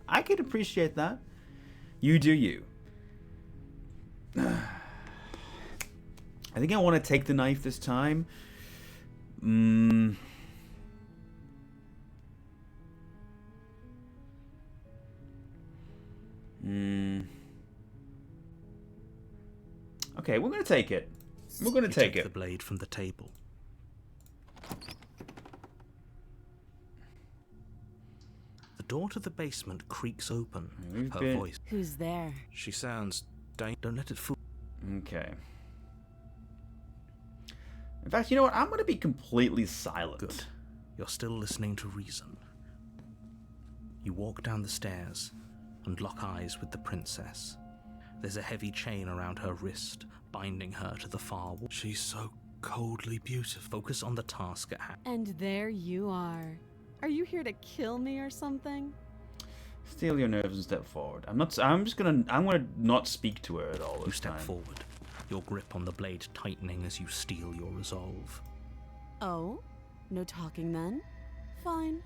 Speaker 1: I can appreciate that. You do you. I think I want to take the knife this time. Okay, we're going to take it. We're going to
Speaker 2: You
Speaker 1: take it.
Speaker 2: the blade from the table. The door to the basement creaks open.
Speaker 1: We've
Speaker 2: Her
Speaker 1: been-
Speaker 2: voice.
Speaker 3: Who's there?
Speaker 2: She sounds. Don't let it fool.
Speaker 1: Okay. In fact, you know what? I'm going to be completely silent.
Speaker 2: Good. You're still listening to reason. You walk down the stairs and lock eyes with the princess. There's a heavy chain around her wrist, binding her to the far wall. She's so coldly beautiful. Focus on the task at hand.
Speaker 3: And there you are. Are you here to kill me or something?
Speaker 1: Steel your nerves and step forward. I'm gonna not speak to her at all
Speaker 2: You
Speaker 1: this
Speaker 2: step
Speaker 1: time.
Speaker 2: forward, your grip on the blade tightening as you steel your resolve.
Speaker 3: Oh? No talking then? Fine.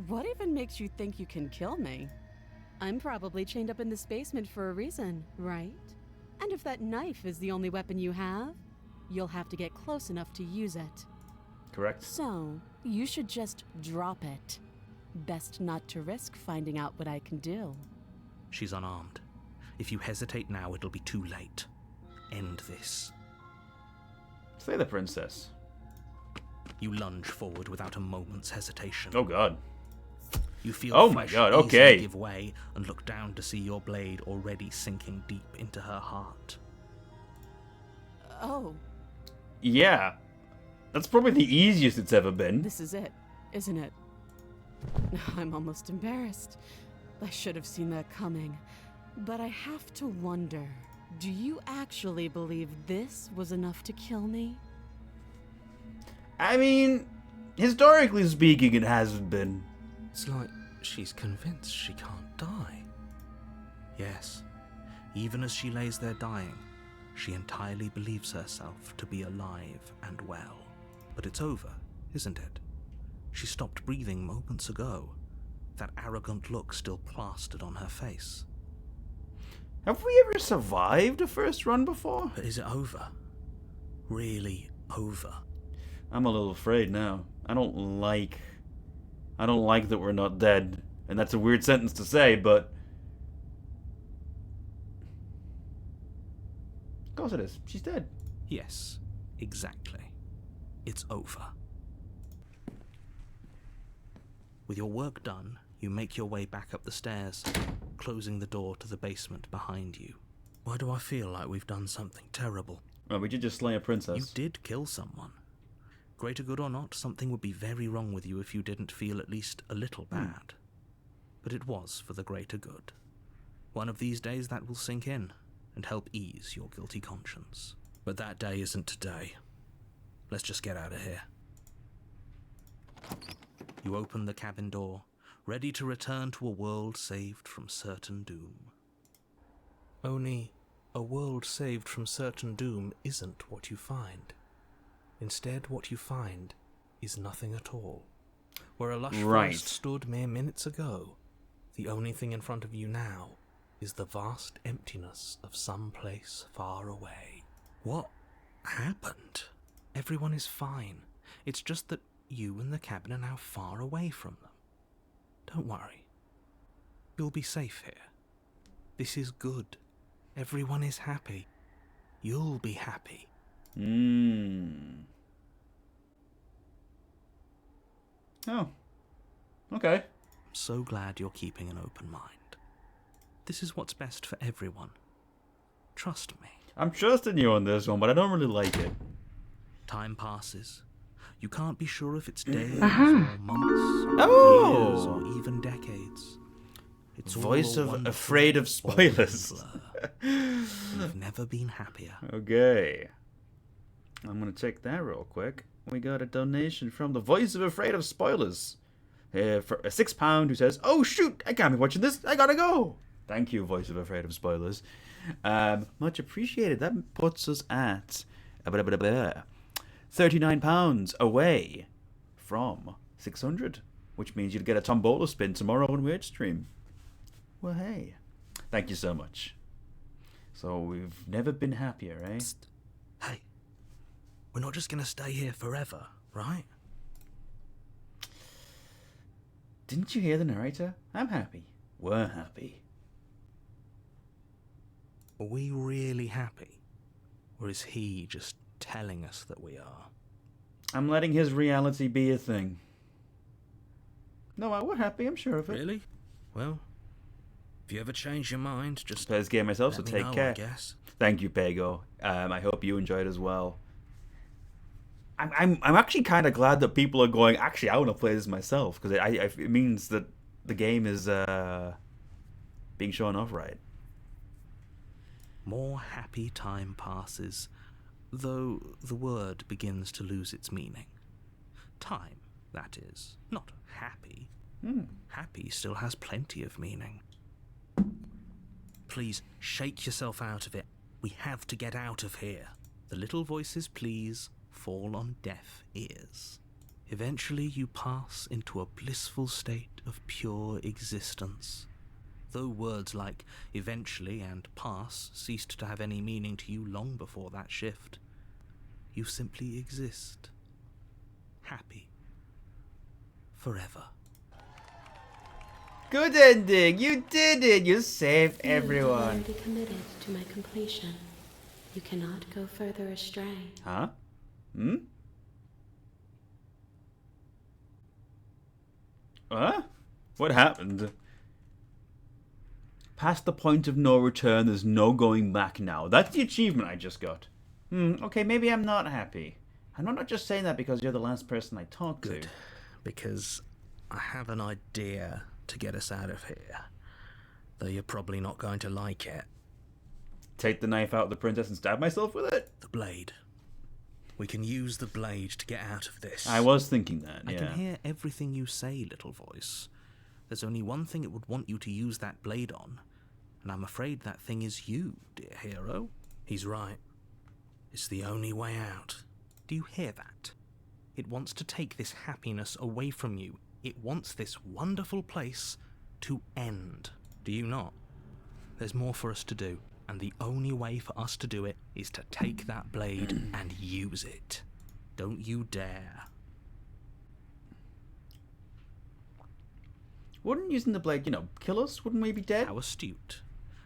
Speaker 3: What even makes you think you can kill me? I'm probably chained up in this basement for a reason, right? And if that knife is the only weapon you have, you'll have to get close enough to use it.
Speaker 1: Correct?
Speaker 3: So, you should just drop it. Best not to risk finding out what I can do.
Speaker 2: She's unarmed. If you hesitate now, it'll be too late. End this.
Speaker 1: Slay the princess.
Speaker 2: You lunge forward without a moment's hesitation.
Speaker 1: Oh god.
Speaker 2: You feel
Speaker 1: Oh my
Speaker 2: flesh
Speaker 1: god,
Speaker 2: easily
Speaker 1: okay.
Speaker 2: give way and look down to see your blade already sinking deep into her heart.
Speaker 3: Oh,
Speaker 1: Yeah. That's probably the easiest it's ever been.
Speaker 3: this is it, isn't it? I'm almost embarrassed. I should have seen that coming. But I have to wonder, do you actually believe this was enough to kill me?
Speaker 1: I mean, historically speaking, it hasn't been.
Speaker 2: It's like she's convinced she can't die. Yes, even as she lays there dying, she entirely believes herself to be alive and well. But it's over, isn't it? She stopped breathing moments ago, that arrogant look still plastered on her face.
Speaker 1: Have we ever survived a first run before?
Speaker 2: But is it over? Really over?
Speaker 1: I'm a little afraid now. I don't like that we're not dead. And that's a weird sentence to say, but of course it is. She's dead.
Speaker 2: Yes, exactly. It's over. With your work done, you make your way back up the stairs, closing the door to the basement behind you. Why do I feel like we've done something terrible?
Speaker 1: Well, we did just slay a princess.
Speaker 2: You did kill someone. Greater good or not, something would be very wrong with you if you didn't feel at least a little bad. But it was for the greater good. One of these days that will sink in and help ease your guilty conscience. But that day isn't today. Let's just get out of here. You open the cabin door, ready to return to a world saved from certain doom. Only, a world saved from certain doom isn't what you find. Instead, what you find is nothing at all. Where a lush forest stood mere minutes ago, the only thing in front of you now is the vast emptiness of some place far away. What happened? Everyone is fine. It's just that you and the cabin are now far away from them. Don't worry. You'll be safe here. This is good. Everyone is happy. You'll be happy.
Speaker 1: Oh. Okay.
Speaker 2: I'm so glad you're keeping an open mind. This is what's best for everyone. Trust me.
Speaker 1: I'm trusting you on this one, but I don't really like it.
Speaker 2: Time passes. You can't be sure if it's days or months,
Speaker 1: Oh!
Speaker 2: years or even decades. It's all
Speaker 1: Voice
Speaker 2: a
Speaker 1: of
Speaker 2: wonderful,
Speaker 1: afraid of spoilers.
Speaker 2: blur. You've never been happier.
Speaker 1: Okay. I'm gonna check that real quick. We got a donation from the voice of afraid of spoilers. For a £6 who says, "Oh shoot, I can't be watching this. I gotta go." Thank you, voice of afraid of spoilers. Much appreciated. That puts us at £39 away from 600, which means you'll get a tombola spin tomorrow on Weird Stream. Well, hey, thank you so much. So we've never been happier, eh?
Speaker 2: Psst. Hey, we're not just going to stay here forever, right?
Speaker 1: Didn't you hear the narrator? I'm happy. We're happy.
Speaker 2: Are we really happy? Or is he just telling us that we are?
Speaker 1: I'm letting his reality be a thing. No, we're happy, I'm sure of it.
Speaker 2: Really? Well, if you ever change your mind, just
Speaker 1: Play this game myself, so
Speaker 2: let me
Speaker 1: take
Speaker 2: know,
Speaker 1: care.
Speaker 2: I guess.
Speaker 1: Thank you, Pego. I hope you enjoyed as well. I'm actually kind of glad that people are going, actually, I want to play this myself, because it means that the game is being shown off right.
Speaker 2: More happy time passes, though the word begins to lose its meaning. Time, that is, not happy. Happy still has plenty of meaning. Please, shake yourself out of it. We have to get out of here. The little voices, please, fall on deaf ears. Eventually you pass into a blissful state of pure existence. Though words like eventually and pass ceased to have any meaning to you long before that shift, you simply exist. Happy. Forever.
Speaker 1: Good ending. You did it. You saved
Speaker 5: You have
Speaker 1: everyone.
Speaker 5: already committed to my completion. You cannot go further astray.
Speaker 1: Huh? Hmm? Huh? What happened? Past the point of no return, there's no going back now. That's the achievement I just got. Okay, maybe I'm not happy. And I'm not just saying that because you're the last person I talked to.
Speaker 2: Good, because I have an idea to get us out of here. Though you're probably not going to like it.
Speaker 1: Take the knife out of the princess and stab myself with it?
Speaker 2: The blade. We can use the blade to get out of this.
Speaker 1: I was thinking that,
Speaker 2: I
Speaker 1: yeah.
Speaker 2: can hear everything you say, little voice. There's only one thing it would want you to use that blade on, and I'm afraid that thing is you, dear hero. He's right. It's the only way out. Do you hear that? It wants to take this happiness away from you. It wants this wonderful place to end. Do you not? There's more for us to do, and the only way for us to do it is to take that blade and use it. Don't you dare.
Speaker 1: Wouldn't using the blade, kill us? Wouldn't we be dead?
Speaker 2: How astute.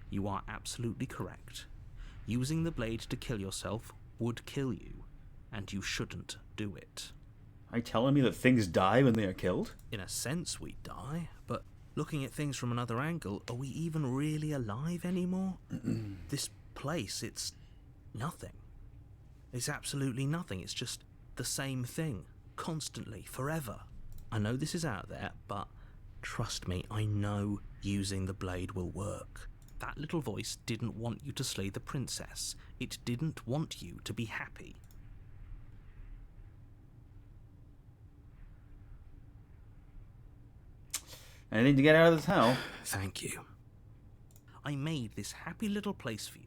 Speaker 2: You are absolutely correct. Using the blade to kill yourself would kill you, and you shouldn't do it.
Speaker 1: Are you telling me that things die when they are killed?
Speaker 2: In a sense, we die, but looking at things from another angle, are we even really alive anymore? This place, it's nothing. It's absolutely nothing. It's just the same thing, constantly, forever. I know this is out there, but trust me, I know using the blade will work. That little voice didn't want you to slay the princess. It didn't want you to be happy.
Speaker 1: Anything to get out of this hell?
Speaker 2: Thank you. I made this happy little place for you.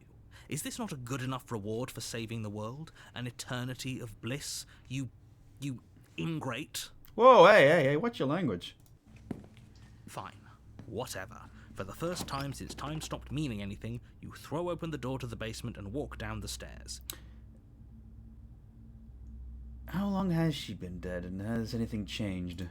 Speaker 2: Is this not a good enough reward for saving the world? An eternity of bliss? You ingrate?
Speaker 1: Whoa, hey, watch your language.
Speaker 2: Fine. Whatever. For the first time since time stopped meaning anything, you throw open the door to the basement and walk down the stairs.
Speaker 1: How long has she been dead, and has anything changed?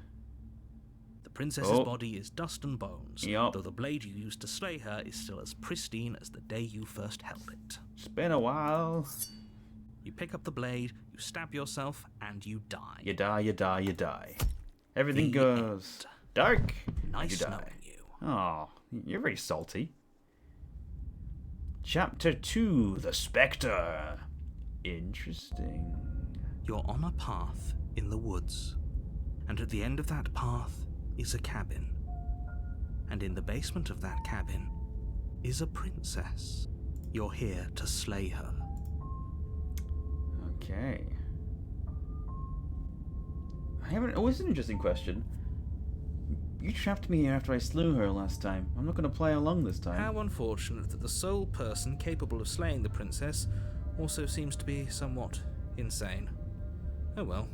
Speaker 2: The princess's body is dust and bones,
Speaker 1: Yup.
Speaker 2: though the blade you used to slay her is still as pristine as the day you first held it.
Speaker 1: It's been a while.
Speaker 2: You pick up the blade, you stab yourself, and you die.
Speaker 1: You die. Everything
Speaker 2: The
Speaker 1: goes
Speaker 2: end.
Speaker 1: dark.
Speaker 2: Nice
Speaker 1: you die.
Speaker 2: knowing you.
Speaker 1: Oh, you're very salty. Chapter 2, The Spectre. Interesting.
Speaker 2: You're on a path in the woods, and at the end of that path is a cabin. And in the basement of that cabin is a princess. You're here to slay her.
Speaker 1: Okay. Oh, it's an interesting question. You trapped me here after I slew her last time. I'm not going to play along this time.
Speaker 2: How unfortunate that the sole person capable of slaying the princess also seems to be somewhat insane. Oh well,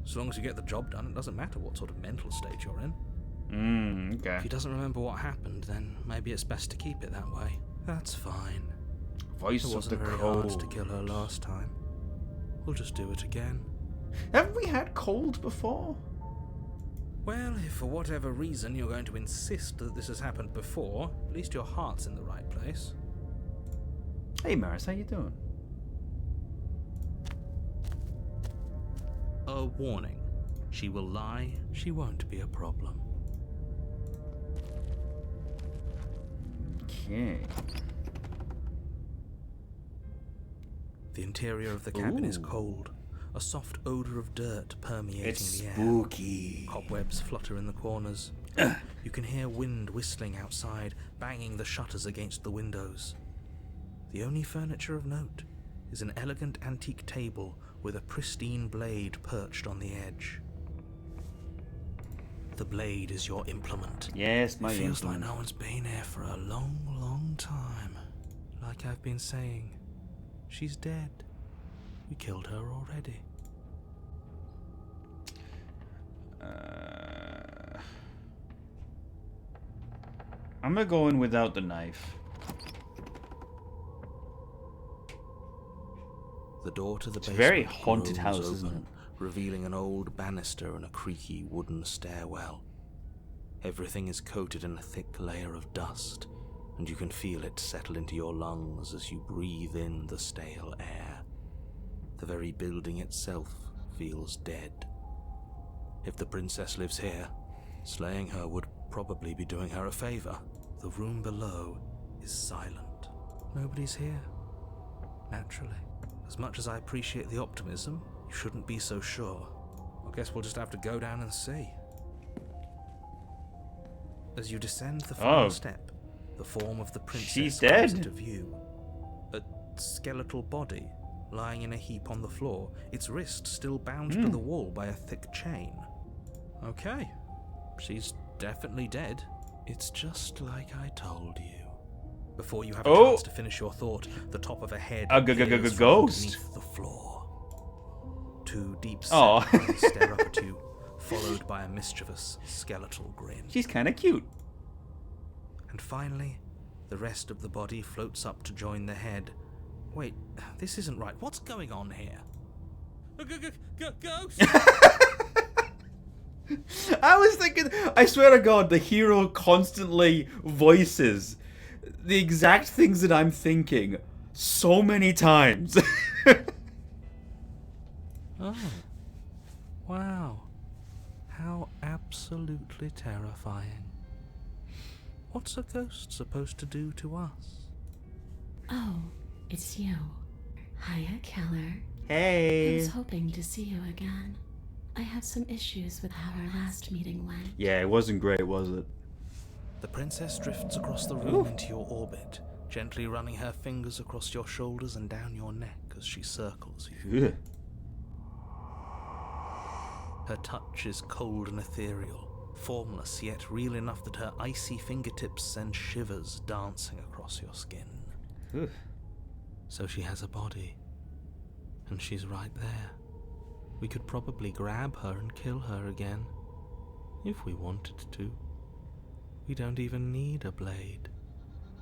Speaker 2: as long as you get the job done, it doesn't matter what sort of mental state you're in.
Speaker 1: Okay.
Speaker 2: If he doesn't remember what happened, then maybe it's best to keep it that way. That's fine.
Speaker 1: Voice
Speaker 2: It
Speaker 1: of the
Speaker 2: wasn't very hard to
Speaker 1: cold.
Speaker 2: kill her last time. We'll just do it again.
Speaker 1: Haven't we had cold before?
Speaker 2: Well, if for whatever reason you're going to insist that this has happened before, at least your heart's in the right place.
Speaker 1: Hey Maris, how you doing?
Speaker 2: A warning. She will lie, she won't be a problem.
Speaker 1: Okay.
Speaker 2: The interior of the cabin is
Speaker 1: Ooh.
Speaker 2: cold. A soft odor of dirt permeating
Speaker 1: It's
Speaker 2: the air.
Speaker 1: spooky.
Speaker 2: Cobwebs flutter in the corners. You can hear wind whistling outside, banging the shutters against the windows. The only furniture of note is an elegant antique table with a pristine blade perched on the edge. The blade is your implement.
Speaker 1: Yes, my
Speaker 2: It feels like
Speaker 1: implement.
Speaker 2: no one's been here for a long, long time. Like I've been saying, she's dead. We killed her already.
Speaker 1: I'm gonna go in without the knife.
Speaker 2: The door to the basement
Speaker 1: very haunted
Speaker 2: grows
Speaker 1: house, isn't
Speaker 2: open, revealing an old banister and a creaky wooden stairwell. Everything is coated in a thick layer of dust, and you can feel it settle into your lungs as you breathe in the stale air. The very building itself feels dead. If the princess lives here, slaying her would probably be doing her a favor. The room below is silent. Nobody's here. Naturally. As much as I appreciate the optimism, you shouldn't be so sure. I guess we'll just have to go down and see. As you descend the final step, the form of the princess comes into view. A skeletal body lying in a heap on the floor, its wrist still bound to the wall by a thick chain. Okay, she's definitely dead. It's just like I told you. Before you have a chance to finish your thought, the top of a head appears from underneath the floor. Two deep set eyes stare up at you, followed by a mischievous skeletal grin.
Speaker 1: She's kind of cute.
Speaker 2: And finally, the rest of the body floats up to join the head. Wait, this isn't right. What's going on here? Ghost!
Speaker 1: I was thinking, I swear to God, the hero constantly voices the exact things that I'm thinking so many times.
Speaker 2: Oh, wow. How absolutely terrifying. What's a ghost supposed to do to us?
Speaker 5: Oh, it's you. Hiya, Keller.
Speaker 1: Hey.
Speaker 5: I was hoping to see you again. I have some issues with how our last meeting went.
Speaker 1: Yeah, it wasn't great, was it?
Speaker 2: The princess drifts across the room into your orbit, gently running her fingers across your shoulders and down your neck as she circles you.
Speaker 1: Ugh.
Speaker 2: Her touch is cold and ethereal, formless yet real enough that her icy fingertips send shivers dancing across your skin.
Speaker 1: Ugh.
Speaker 2: So she has a body, and she's right there. We could probably grab her and kill her again, if we wanted to. We don't even need a blade.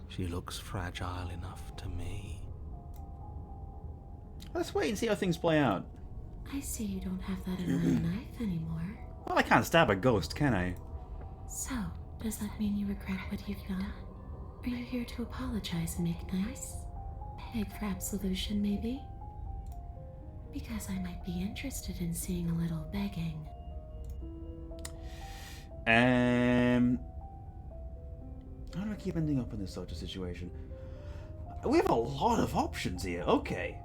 Speaker 2: She looks fragile enough to me.
Speaker 1: Let's wait and see how things play out.
Speaker 5: I see you don't have that annoying knife anymore.
Speaker 1: Well, I can't stab a ghost, can I?
Speaker 5: So, does that mean you regret what you've done? Are you here to apologize and make nice? Beg for absolution, maybe? Because I might be interested in seeing a little begging.
Speaker 1: How do I keep ending up in this sort of situation? We have a lot of options here. Okay.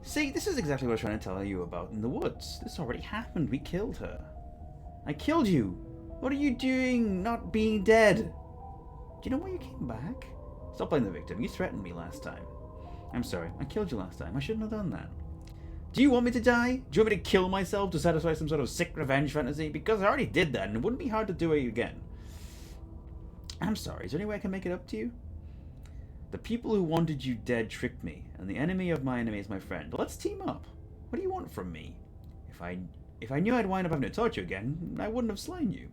Speaker 1: See, this is exactly what I was trying to tell you about in the woods. This already happened. We killed her. I killed you. What are you doing not being dead? Do you know why you came back? Stop playing the victim. You threatened me last time. I'm sorry. I killed you last time. I shouldn't have done that. Do you want me to die? Do you want me to kill myself to satisfy some sort of sick revenge fantasy? Because I already did that, and it wouldn't be hard to do it again. I'm sorry. Is there any way I can make it up to you? The people who wanted you dead tricked me, and the enemy of my enemy is my friend. Let's team up. What do you want from me? If I knew I'd wind up having to torture you again, I wouldn't have slain you.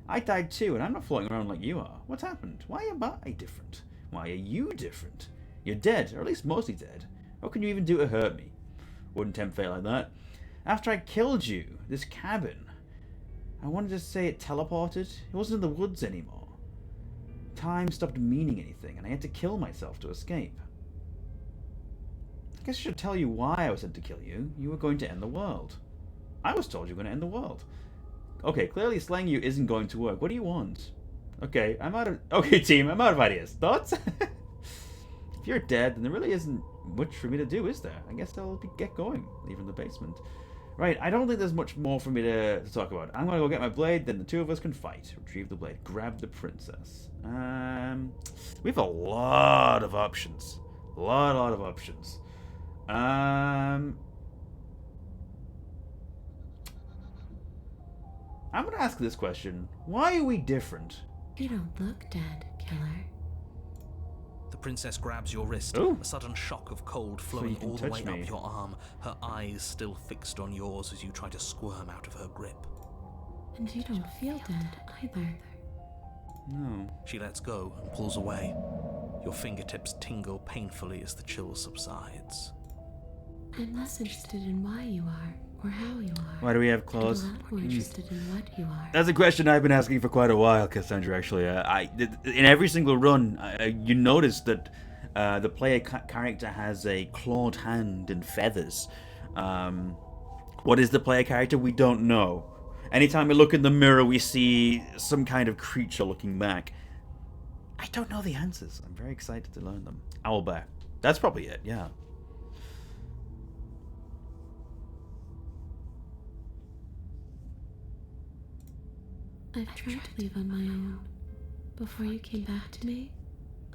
Speaker 1: I died too, and I'm not floating around like you are. What's happened? Why am I different? Why are you different? You're dead, or at least mostly dead. What can you even do to hurt me? Wouldn't tempt fate like that. After I killed you, this cabin, I wanted to say it teleported. It wasn't in the woods anymore. Time stopped meaning anything, and I had to kill myself to escape. I guess I should tell you why I was sent to kill you. You were going to end the world. I was told you were going to end the world. Okay, clearly slaying you isn't going to work. What do you want? Okay, team, I'm out of ideas. Thoughts? If you're dead, then there really isn't much for me to do, is there? I guess I'll get going, leaving the basement. Right, I don't think there's much more for me to talk about. I'm gonna go get my blade, then the two of us can fight. Retrieve the blade. Grab the princess. We have a lot of options. A lot of options. I'm gonna ask this question. Why are we different?
Speaker 5: You don't look dead, Killer.
Speaker 2: The princess grabs your wrist,
Speaker 1: Ooh.
Speaker 2: a sudden shock of cold
Speaker 1: you
Speaker 2: flowing
Speaker 1: can
Speaker 2: all the
Speaker 1: touch
Speaker 2: way
Speaker 1: me.
Speaker 2: up your arm, her eyes still fixed on yours as you try to squirm out of her grip.
Speaker 5: And you don't feel dead either.
Speaker 1: No.
Speaker 2: She lets go and pulls away. Your fingertips tingle painfully as the chill subsides.
Speaker 5: I'm less interested in why you are or how you are.
Speaker 1: Why do we have
Speaker 5: I'm a
Speaker 1: claws?
Speaker 5: lot more interested in what you are.
Speaker 1: That's a question I've been asking for quite a while, Cassandra, actually. In every single run, you notice that the player character has a clawed hand and feathers. What is the player character? We don't know. Anytime we look in the mirror, we see some kind of creature looking back. I don't know the answers. I'm very excited to learn them. Owlbear. That's probably it, yeah.
Speaker 5: I've tried to leave on my own. Before you came back to me,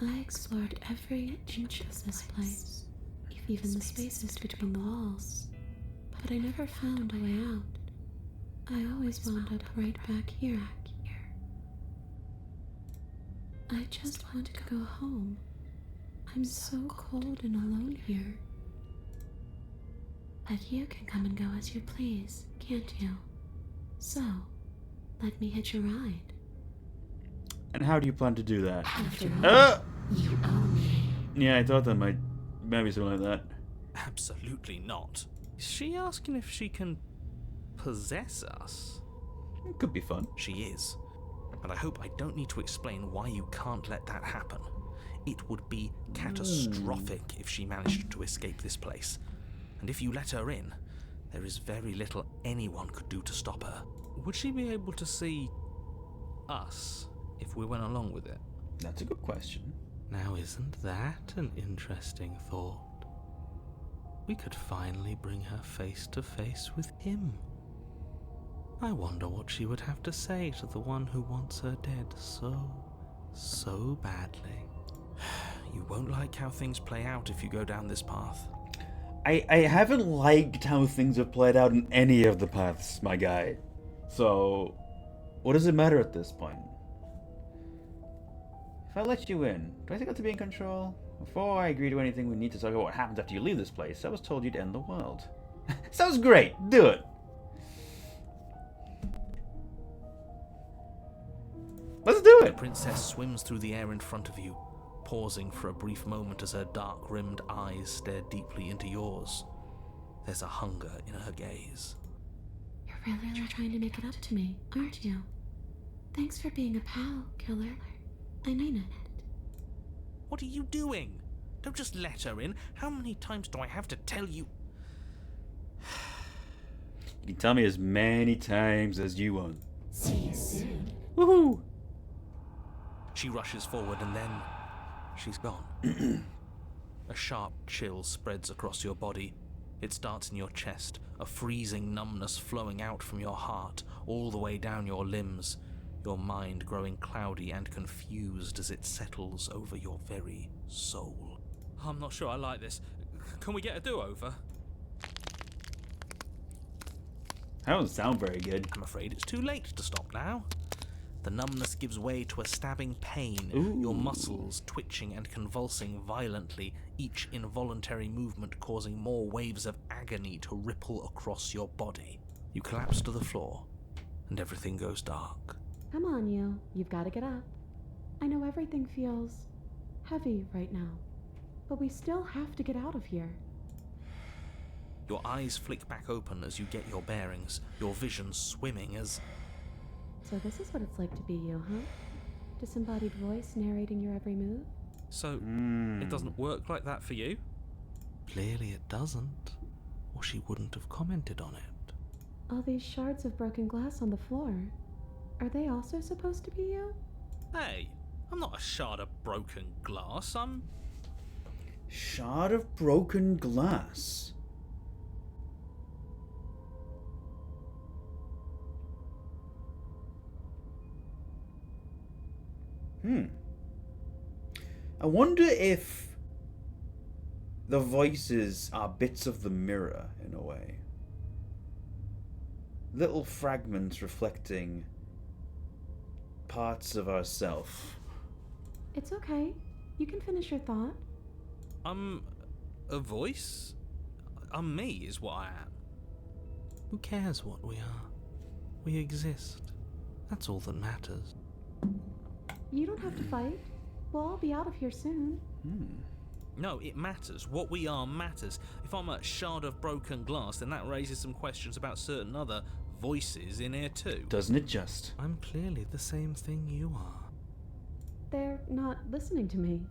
Speaker 5: I explored every inch of this place, even the spaces between the walls. But I never found a way out. I always wound up right back here. I just want to go home. I'm so cold and alone here. But you can come and go as you please, can't you? So, let me hitch a ride.
Speaker 1: And how do you plan to do that?
Speaker 5: After all, you own me.
Speaker 1: Yeah, I thought that might be something like that.
Speaker 2: Absolutely not. Is she asking if she can possess us?
Speaker 1: It could be fun.
Speaker 2: She is. But I hope I don't need to explain why you can't let that happen. It would be catastrophic if she managed to escape this place. And if you let her in, there is very little anyone could do to stop her. Would she be able to see us if we went along with it?
Speaker 1: That's a good question.
Speaker 2: Now, isn't that an interesting thought? We could finally bring her face to face with him. I wonder what she would have to say to the one who wants her dead so badly. You won't like how things play out if you go down this path.
Speaker 1: I haven't liked how things have played out in any of the paths, my guy. So, what does it matter at this point? If I let you in, do I think I have to be in control? Before I agree to anything, we need to talk about what happens after you leave this place. I was told you'd end the world. Sounds great. Do it. Let's do
Speaker 2: The
Speaker 1: it.
Speaker 2: princess swims through the air in front of you, pausing for a brief moment as her dark-rimmed eyes stare deeply into yours. There's a hunger in her gaze.
Speaker 5: You're really trying to make it up to me, aren't you? Thanks for being a pal, killer. I mean it.
Speaker 2: What are you doing? Don't just let her in. How many times do I have to tell you?
Speaker 1: You can tell me as many times as you want.
Speaker 5: See you soon.
Speaker 1: Woohoo!
Speaker 2: She rushes forward and then she's gone. A sharp chill spreads across your body. It starts in your chest, a freezing numbness flowing out from your heart, all the way down your limbs, your mind growing cloudy and confused as it settles over your very soul. I'm not sure I like this. Can we get a do-over?
Speaker 1: That doesn't sound very good.
Speaker 2: I'm afraid it's too late to stop now. The numbness gives way to a stabbing pain,
Speaker 1: Ooh.
Speaker 2: your muscles twitching and convulsing violently, each involuntary movement causing more waves of agony to ripple across your body. You collapse to the floor, and everything goes dark.
Speaker 3: Come on, you. You've got to get up. I know everything feels heavy right now, but we still have to get out of here.
Speaker 2: Your eyes flick back open as you get your bearings, your vision swimming as...
Speaker 3: So this is what it's like to be you, huh? Disembodied voice narrating your every move?
Speaker 2: So, it doesn't work like that for you? Clearly it doesn't, or she wouldn't have commented on it.
Speaker 3: All these shards of broken glass on the floor. Are they also supposed to be you?
Speaker 2: Hey, I'm not a shard of broken glass, I'm...
Speaker 1: Shard of broken glass. I wonder if the voices are bits of the mirror, in a way. Little fragments reflecting parts of ourself.
Speaker 3: It's okay. You can finish your thought.
Speaker 2: I'm a voice? I'm me, is what I am. Who cares what we are? We exist. That's all that matters.
Speaker 3: You don't have to fight. We'll all be out of here soon.
Speaker 2: No, it matters. What we are matters. If I'm a shard of broken glass, then that raises some questions about certain other voices in here too.
Speaker 1: Doesn't it just?
Speaker 2: I'm clearly the same thing you are.
Speaker 3: They're not listening to me.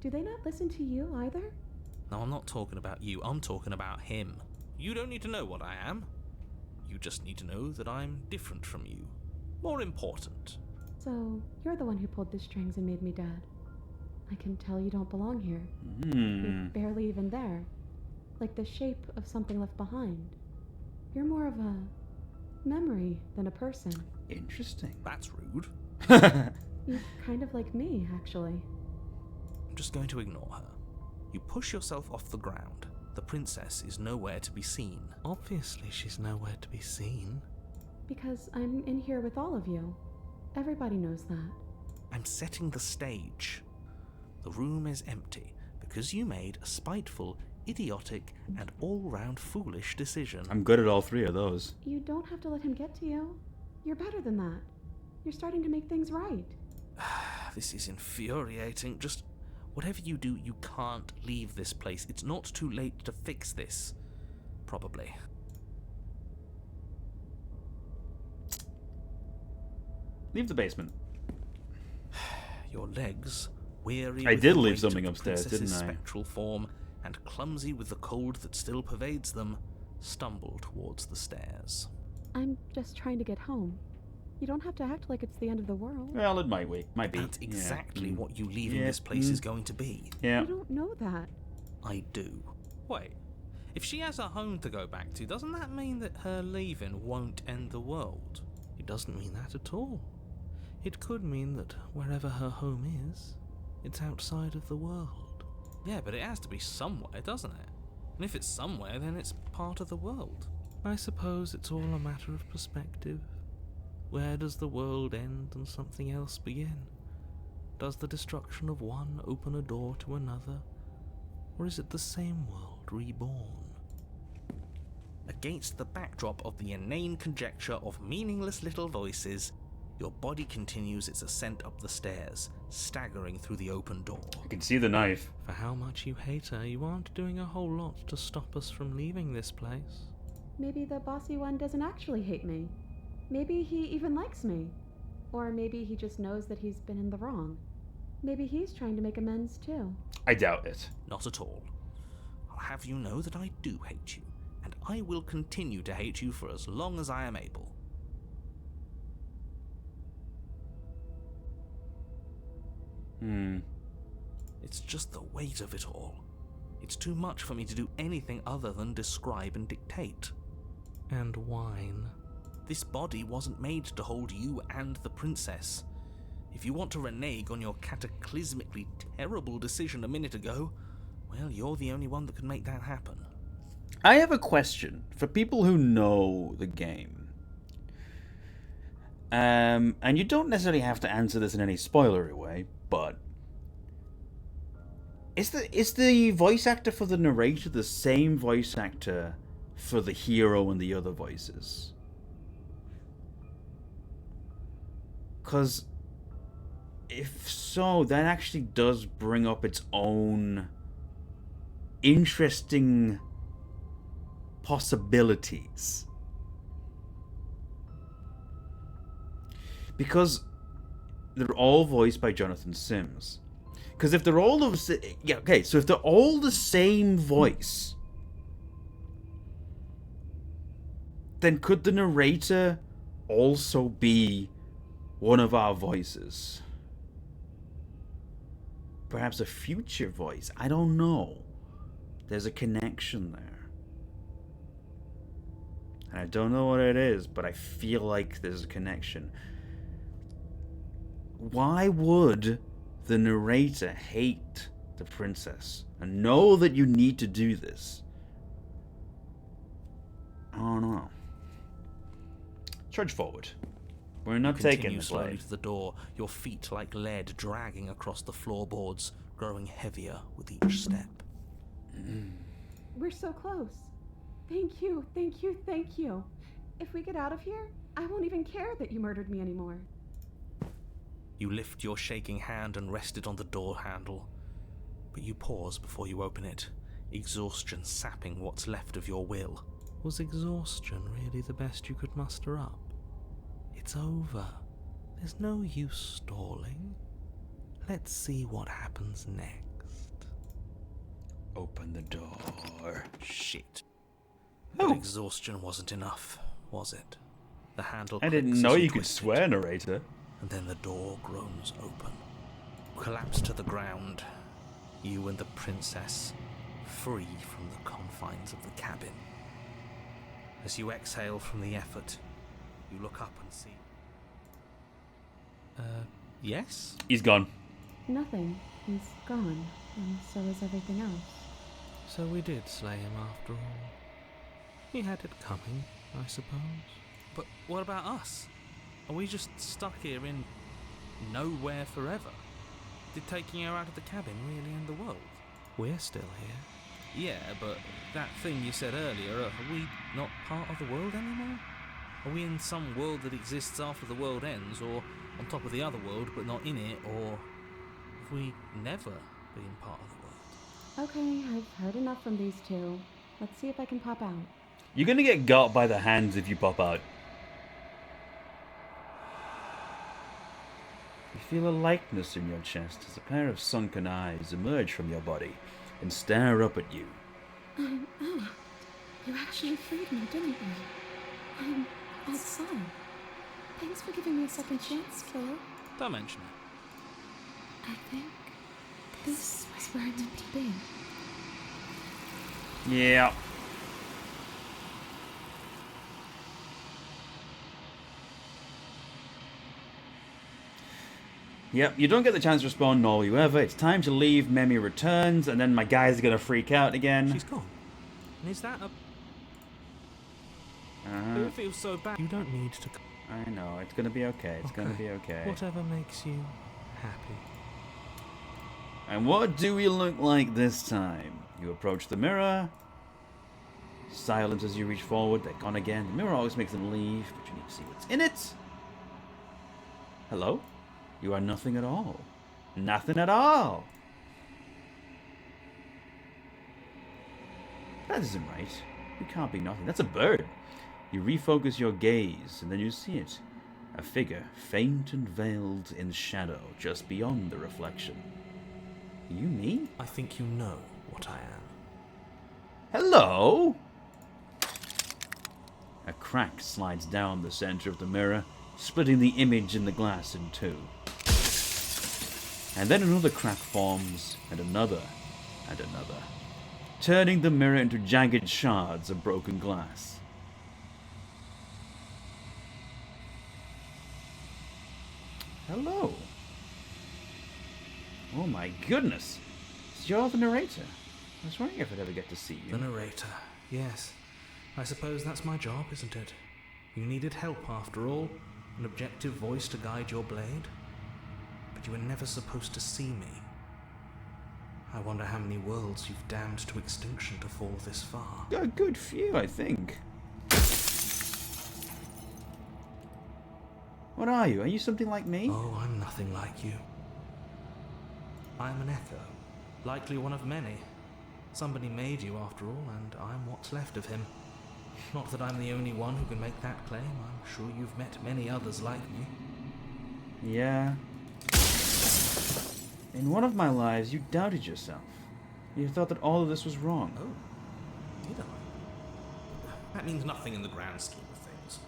Speaker 3: Do they not listen to you either?
Speaker 2: No, I'm not talking about you. I'm talking about him. You don't need to know what I am. You just need to know that I'm different from you. More important.
Speaker 3: So, you're the one who pulled the strings and made me dead. I can tell you don't belong here. You're barely even there. Like the shape of something left behind. You're more of a memory than a person.
Speaker 1: Interesting.
Speaker 2: That's rude.
Speaker 3: You're kind of like me, actually.
Speaker 2: I'm just going to ignore her. You push yourself off the ground. The princess is nowhere to be seen. Obviously, she's nowhere to be seen.
Speaker 3: Because I'm in here with all of you. Everybody knows that.
Speaker 2: I'm setting the stage. The room is empty because you made a spiteful, idiotic, and all-round foolish decision.
Speaker 1: I'm good at all three of those.
Speaker 3: You don't have to let him get to you. You're better than that. You're starting to make things right.
Speaker 2: This is infuriating. Just whatever you do, you can't leave this place. It's not too late to fix this. Probably.
Speaker 1: Leave the basement.
Speaker 2: Your legs, weary
Speaker 1: I
Speaker 2: with
Speaker 1: did
Speaker 2: the
Speaker 1: leave
Speaker 2: weight
Speaker 1: something
Speaker 2: of the
Speaker 1: upstairs, didn't
Speaker 2: princess's
Speaker 1: I?
Speaker 2: spectral form, and clumsy with the cold that still pervades them, stumble towards the stairs.
Speaker 3: I'm just trying to get home. You don't have to act like it's the end of the world.
Speaker 1: Well, it might be.
Speaker 2: That's exactly
Speaker 1: Yeah.
Speaker 2: what you leaving
Speaker 1: Yeah.
Speaker 2: this place is going to be.
Speaker 1: Yeah.
Speaker 3: You don't know that.
Speaker 2: I do. Wait, if she has a home to go back to, doesn't that mean that her leaving won't end the world? It doesn't mean that at all. It could mean that wherever her home is, it's outside of the world. Yeah, but it has to be somewhere, doesn't it? And if it's somewhere, then it's part of the world. I suppose it's all a matter of perspective. Where does the world end and something else begin? Does the destruction of one open a door to another? Or is it the same world reborn? Against the backdrop of the inane conjecture of meaningless little voices, your body continues its ascent up the stairs, staggering through the open door.
Speaker 1: I can see the knife.
Speaker 2: For how much you hate her, you aren't doing a whole lot to stop us from leaving this place.
Speaker 3: Maybe the bossy one doesn't actually hate me. Maybe he even likes me. Or maybe he just knows that he's been in the wrong. Maybe he's trying to make amends too.
Speaker 1: I doubt it.
Speaker 2: Not at all. I'll have you know that I do hate you, and I will continue to hate you for as long as I am able. It's just the weight of it all. It's too much for me to do anything other than describe and dictate. And whine. This body wasn't made to hold you and the princess. If you want to renege on your cataclysmically terrible decision a minute ago, well, you're the only one that can make that happen.
Speaker 1: I have a question for people who know the game. And you don't necessarily have to answer this in any spoilery way, but is the voice actor for the narrator the same voice actor for the hero and the other voices? Because if so, that actually does bring up its own interesting possibilities. Because they're all voiced by Jonathan Sims. Because if they're all so if they're all the same voice, then could the narrator also be one of our voices? Perhaps a future voice. I don't know. There's a connection there. And I don't know what it is, but I feel like there's a connection. Why would the narrator hate the princess and know that you need to do this? I don't know. Trudge forward. We're not taking
Speaker 2: Continue
Speaker 1: the
Speaker 2: slowly
Speaker 1: blade.
Speaker 2: to the door, your feet like lead dragging across the floorboards, growing heavier with each step.
Speaker 3: We're so close. Thank you, thank you, thank you. If we get out of here, I won't even care that you murdered me anymore.
Speaker 2: You lift your shaking hand and rest it on the door handle. but you pause before you open it, exhaustion sapping what's left of your will. Was exhaustion really the best you could muster up? It's over. There's no use stalling. Let's see what happens next.
Speaker 1: Open the door.
Speaker 2: Shit.
Speaker 1: Oh.
Speaker 2: But exhaustion wasn't enough, was it? The handle
Speaker 1: I didn't
Speaker 2: clicks
Speaker 1: know
Speaker 2: as
Speaker 1: you could
Speaker 2: twist it,
Speaker 1: swear, narrator.
Speaker 2: and then the door groans open. Collapse to the ground, you and the princess, free from the confines of the cabin. As you exhale from the effort, you look up and see... yes?
Speaker 1: He's gone.
Speaker 5: Nothing. He's gone, and so is everything else.
Speaker 2: So we did slay him after all. He had it coming, I suppose. But what about us? Are we just stuck here in nowhere forever? Did taking her out of the cabin really end the world? We're still here. Yeah, but that thing you said earlier, are we not part of the world anymore? Are we in some world that exists after the world ends, or on top of the other world but not in it, or have we never been part of the world?
Speaker 5: Okay, I've heard enough from these two. Let's see if I can pop out.
Speaker 1: You're gonna get got by the hands if you pop out. You feel a lightness in your chest as a pair of sunken eyes emerge from your body and stare up at you.
Speaker 5: You actually freed me, didn't you? I'm outside. Thanks for giving me a second chance, killer.
Speaker 2: Don't mention it.
Speaker 5: I think this is where I meant to be.
Speaker 1: Yeah. Yep, you don't get the chance to respond nor will you ever. It's time to leave. Memi returns, and then my guys are gonna freak out again.
Speaker 2: She's gone. And is that a... It feels so bad. You don't need to...
Speaker 1: I know, it's gonna be okay. It's gonna be okay.
Speaker 2: Whatever makes you happy.
Speaker 1: And what do we look like this time? You approach the mirror. Silence as you reach forward. They're gone again. The mirror always makes them leave, but you need to see what's in it. Hello? You are nothing at all. Nothing at all. That isn't right. You can't be nothing. That's a bird. You refocus your gaze, and then you see it. A figure, faint and veiled in shadow, just beyond the reflection. You me?
Speaker 2: I think you know what I am.
Speaker 1: Hello? A crack slides down the center of the mirror, splitting the image in the glass in two. And then another crack forms, and another, turning the mirror into jagged shards of broken glass. Hello. Oh my goodness. So you're the narrator. I was wondering if I'd ever get to see you.
Speaker 2: The narrator, yes. I suppose that's my job, isn't it? You needed help after all, an objective voice to guide your blade. But you were never supposed to see me. I wonder how many worlds you've damned to extinction to fall this far.
Speaker 1: A good few, I think. What are you? Are you something like me?
Speaker 2: Oh, I'm nothing like you. I'm an echo, likely one of many. Somebody made you after all, and I'm what's left of him. Not that I'm the only one who can make that claim. I'm sure you've met many others like me.
Speaker 1: Yeah. In one of my lives, you doubted yourself. You thought that all of this was wrong.
Speaker 2: Oh, did I? That means nothing in the grand scheme of things.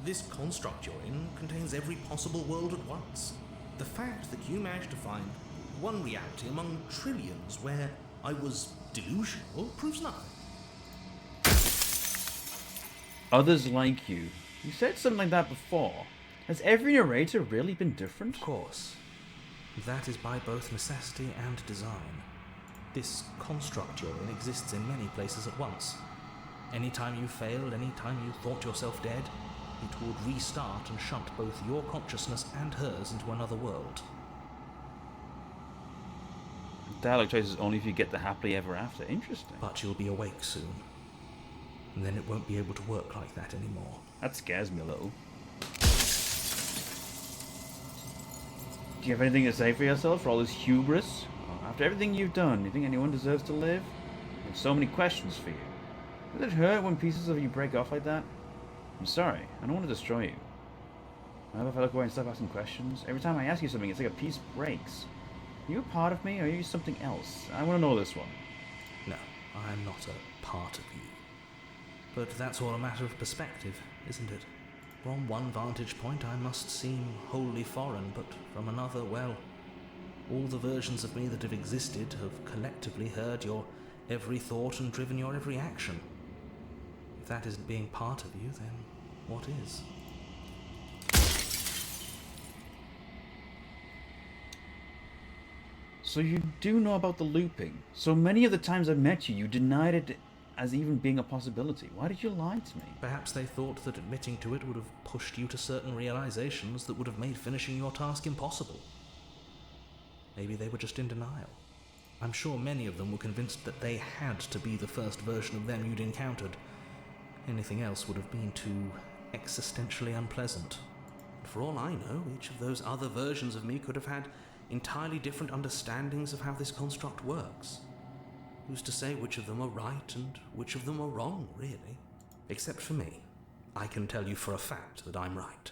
Speaker 2: This construct you're in contains every possible world at once. The fact that you managed to find one reality among trillions where I was delusional proves nothing.
Speaker 1: Others like you. You said something like that before. Has every narrator really been different?
Speaker 2: Of course. That is by both necessity and design. This construct you're in exists in many places at once. Anytime you failed, anytime you thought yourself dead, it would restart and shunt both your consciousness and hers into another world.
Speaker 1: Dialogue choices only if you get the happily ever after. Interesting.
Speaker 2: But you'll be awake soon. And then it won't be able to work like that anymore.
Speaker 1: That scares me a little. Do you have anything to say for yourself for all this hubris? After everything you've done, you think anyone deserves to live? I have so many questions for you. Does it hurt when pieces of you break off like that? I'm sorry, I don't want to destroy you. However, if I look away and stop asking questions, every time I ask you something, it's like a piece breaks. Are you a part of me, or are you something else? I want to know this one.
Speaker 2: No, I am not a part of you. But that's all a matter of perspective, isn't it? From one vantage point I must seem wholly foreign, but from another, well, all the versions of me that have existed have collectively heard your every thought and driven your every action. If that isn't being part of you, then what is?
Speaker 1: So you do know about the looping. So many of the times I met you, you denied it as even being a possibility. Why did you lie to me?
Speaker 2: Perhaps they thought that admitting to it would have pushed you to certain realizations that would have made finishing your task impossible. Maybe they were just in denial. I'm sure many of them were convinced that they had to be the first version of them you'd encountered. Anything else would have been too existentially unpleasant. And for all I know, each of those other versions of me could have had entirely different understandings of how this construct works. Who's to say which of them are right and which of them are wrong, really? Except for me. I can tell you for a fact that I'm right.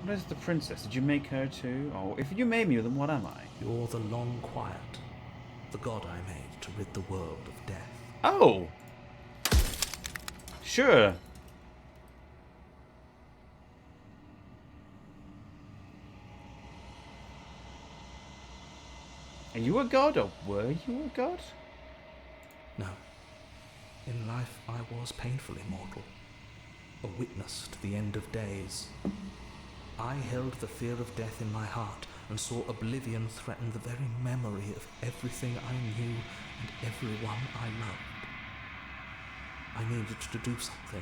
Speaker 1: What is the princess? Did you make her too? Oh, if you made me, then what am I?
Speaker 2: You're the Long Quiet, the god I made to rid the world of death.
Speaker 1: Oh! Sure. Are you a god, or were you a god?
Speaker 2: No. In life I was painfully mortal, a witness to the end of days. I held the fear of death in my heart and saw oblivion threaten the very memory of everything I knew and everyone I loved. I needed to do something,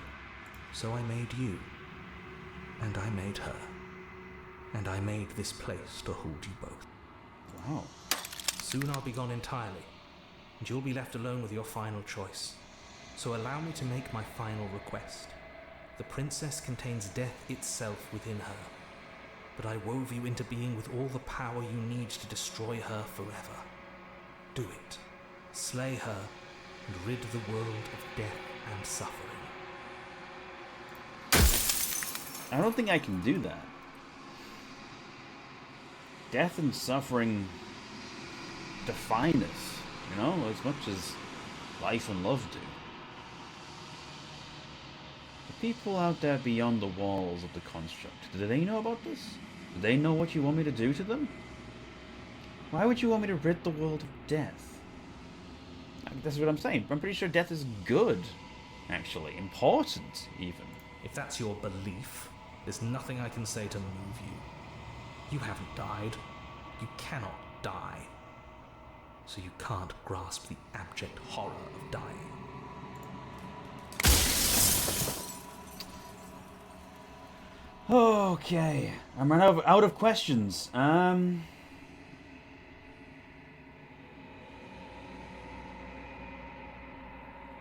Speaker 2: so I made you, and I made her, and I made this place to hold you both.
Speaker 1: Wow.
Speaker 2: Soon I'll be gone entirely, and you'll be left alone with your final choice. So allow me to make my final request. The princess contains death itself within her, but I wove you into being with all the power you need to destroy her forever. Do it. Slay her, and rid the world of death and suffering.
Speaker 1: I don't think I can do that. Death and suffering define us, you know, as much as life and love do. The people out there beyond the walls of the construct, do they know about this? Do they know what you want me to do to them? Why would you want me to rid the world of death? That's what I'm saying. I'm pretty sure death is good, actually. Important, even.
Speaker 2: If that's your belief, there's nothing I can say to move you. You haven't died. You cannot die. So you can't grasp the abject horror of dying.
Speaker 1: Okay, I'm out of questions. I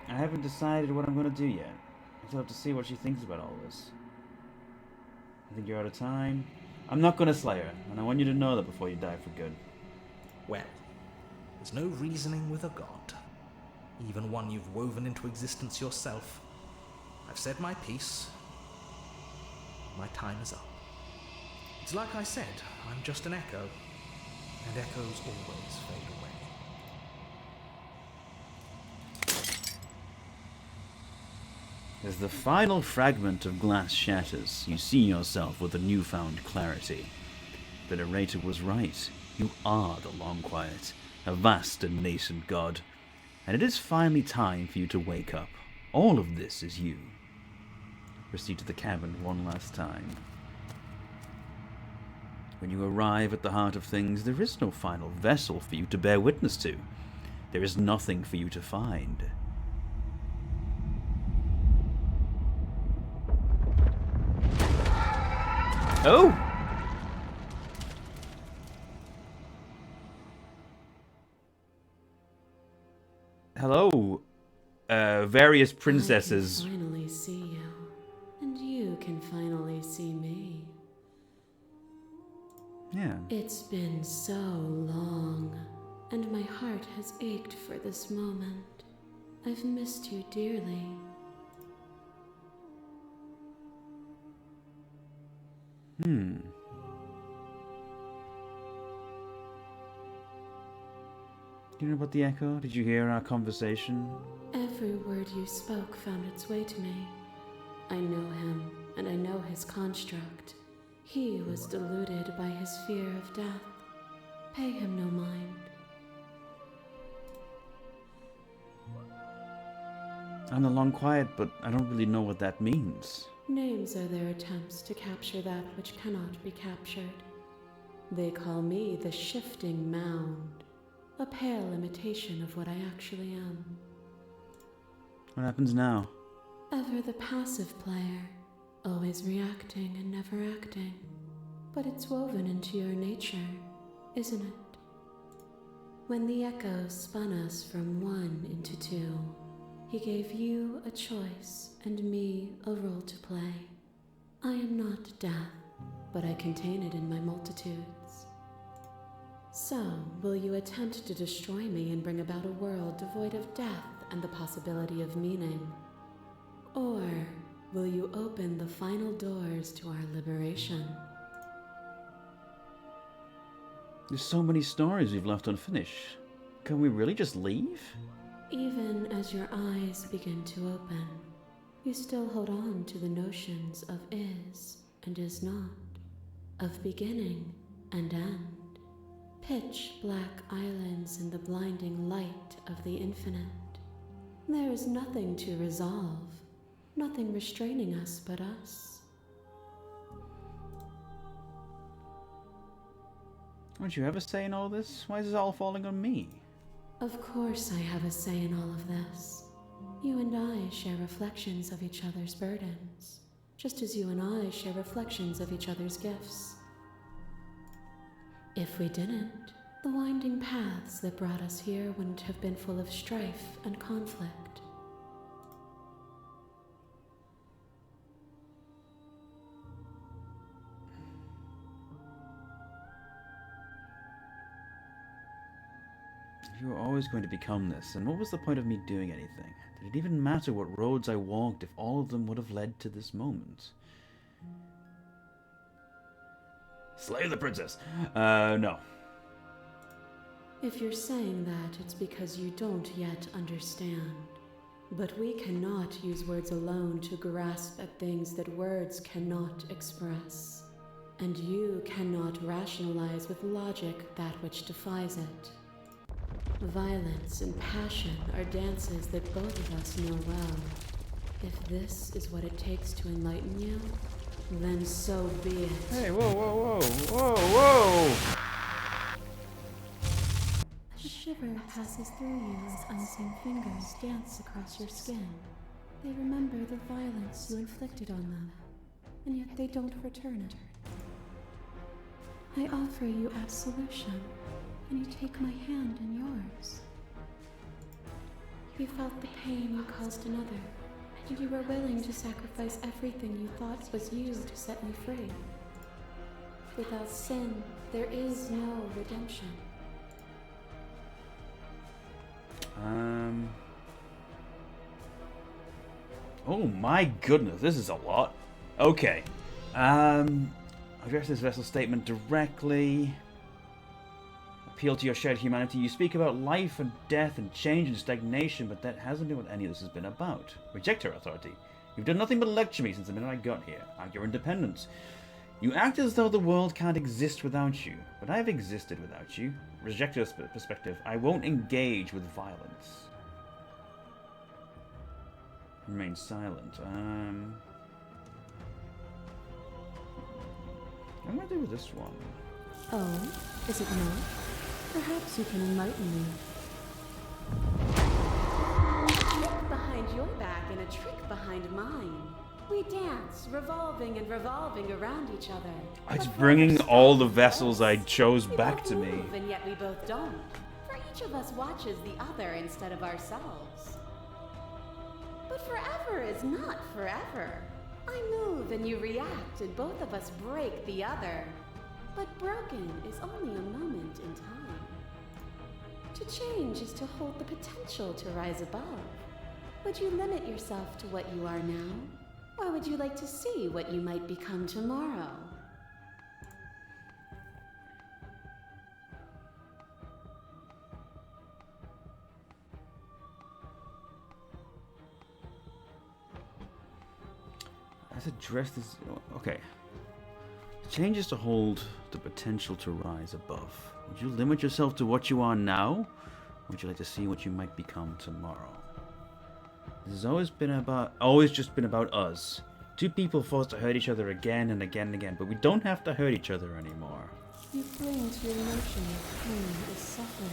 Speaker 1: haven't decided what I'm gonna do yet. I still have to see what she thinks about all this. I think you're out of time. I'm not gonna slay her, and I want you to know that before you die for good.
Speaker 2: Well, there's no reasoning with a god, even one you've woven into existence yourself. I've said my piece. My time is up. It's like I said, I'm just an echo, and echoes always fade away.
Speaker 1: As the final fragment of glass shatters, you see yourself with a newfound clarity. The narrator was right. You are the Long Quiet, a vast and nascent god, and it is finally time for you to wake up. All of this is you. Proceed to the cabin one last time. When you arrive at the heart of things, there is no final vessel for you to bear witness to. There is nothing for you to find. Oh! hello, various princesses.
Speaker 5: I can finally see you, and you can finally see me.
Speaker 1: Yeah.
Speaker 5: It's been so long, and my heart has ached for this moment. I've missed you dearly.
Speaker 1: Do you know about the echo? Did you hear our conversation?
Speaker 5: Every word you spoke found its way to me. I know him, and I know his construct. He was deluded by his fear of death. Pay him no mind.
Speaker 1: I'm the long quiet, but I don't really know what that means.
Speaker 5: Names are their attempts to capture that which cannot be captured. They call me the shifting mound, a pale imitation of what I actually am.
Speaker 1: What happens now?
Speaker 5: Ever the passive player, always reacting and never acting. But it's woven into your nature, isn't it? When the echo spun us from one into two, he gave you a choice and me a role to play. I am not death, but I contain it in my multitudes. So, will you attempt to destroy me and bring about a world devoid of death and the possibility of meaning? Or will you open the final doors to our liberation?
Speaker 1: There's so many stories we've left unfinished. Can we really just leave?
Speaker 5: Even as your eyes begin to open, you still hold on to the notions of is and is not, of beginning and end, pitch black islands in the blinding light of the infinite. There is nothing to resolve, nothing restraining us but us.
Speaker 1: Don't you have a say in all this? Why is this all falling on me?
Speaker 5: Of course I have a say in all of this. You and I share reflections of each other's burdens, just as you and I share reflections of each other's gifts. If we didn't, the winding paths that brought us here wouldn't have been full of strife and conflict.
Speaker 1: You were always going to become this, and what was the point of me doing anything? Did it even matter what roads I walked if all of them would have led to this moment? Slay the princess! No.
Speaker 5: If you're saying that, it's because you don't yet understand. But we cannot use words alone to grasp at things that words cannot express. And you cannot rationalize with logic that which defies it. Violence and passion are dances that both of us know well. If this is what it takes to enlighten you, then so be it.
Speaker 1: Hey, whoa, whoa, whoa, whoa, whoa!
Speaker 5: A shiver passes through you as unseen fingers dance across your skin. They remember the violence you inflicted on them, and yet they don't return it. I offer you absolution, and you take my hand in yours. You felt the pain you caused another, and you were willing to sacrifice everything you thought was you to set me free. Without sin, there is no redemption.
Speaker 1: Oh my goodness, this is a lot. Okay. Address this vessel statement directly. Appeal to your shared humanity. You speak about life and death and change and stagnation, but that hasn't been what any of this has been about. Reject her authority. You've done nothing but lecture me since the minute I got here. Argue your independence. You act as though the world can't exist without you, but I've existed without you. Reject your perspective. I won't engage with violence. Remain silent. What am I do with this one?
Speaker 5: Oh, is it not? Perhaps you can enlighten me. A trick behind your back and a trick behind mine. We dance, revolving and revolving around each other.
Speaker 1: It's bringing all the vessels I chose back to me.
Speaker 5: And yet we both don't.
Speaker 4: For
Speaker 3: Which of us watches the other instead of ourselves? But forever is not forever. I move and you react, and both of us break the other. But broken is only a moment in time. To change is to hold the potential to rise above. Would you limit yourself to what you are now? Or would you like to see what you might become tomorrow?
Speaker 1: As addressed as... Okay. Change is to hold the potential to rise above. Would you limit yourself to what you are now? Or would you like to see what you might become tomorrow? This has always just been about us. Two people forced to hurt each other again and again and again, but we don't have to hurt each other anymore.
Speaker 5: You cling to your notion of pain is suffering.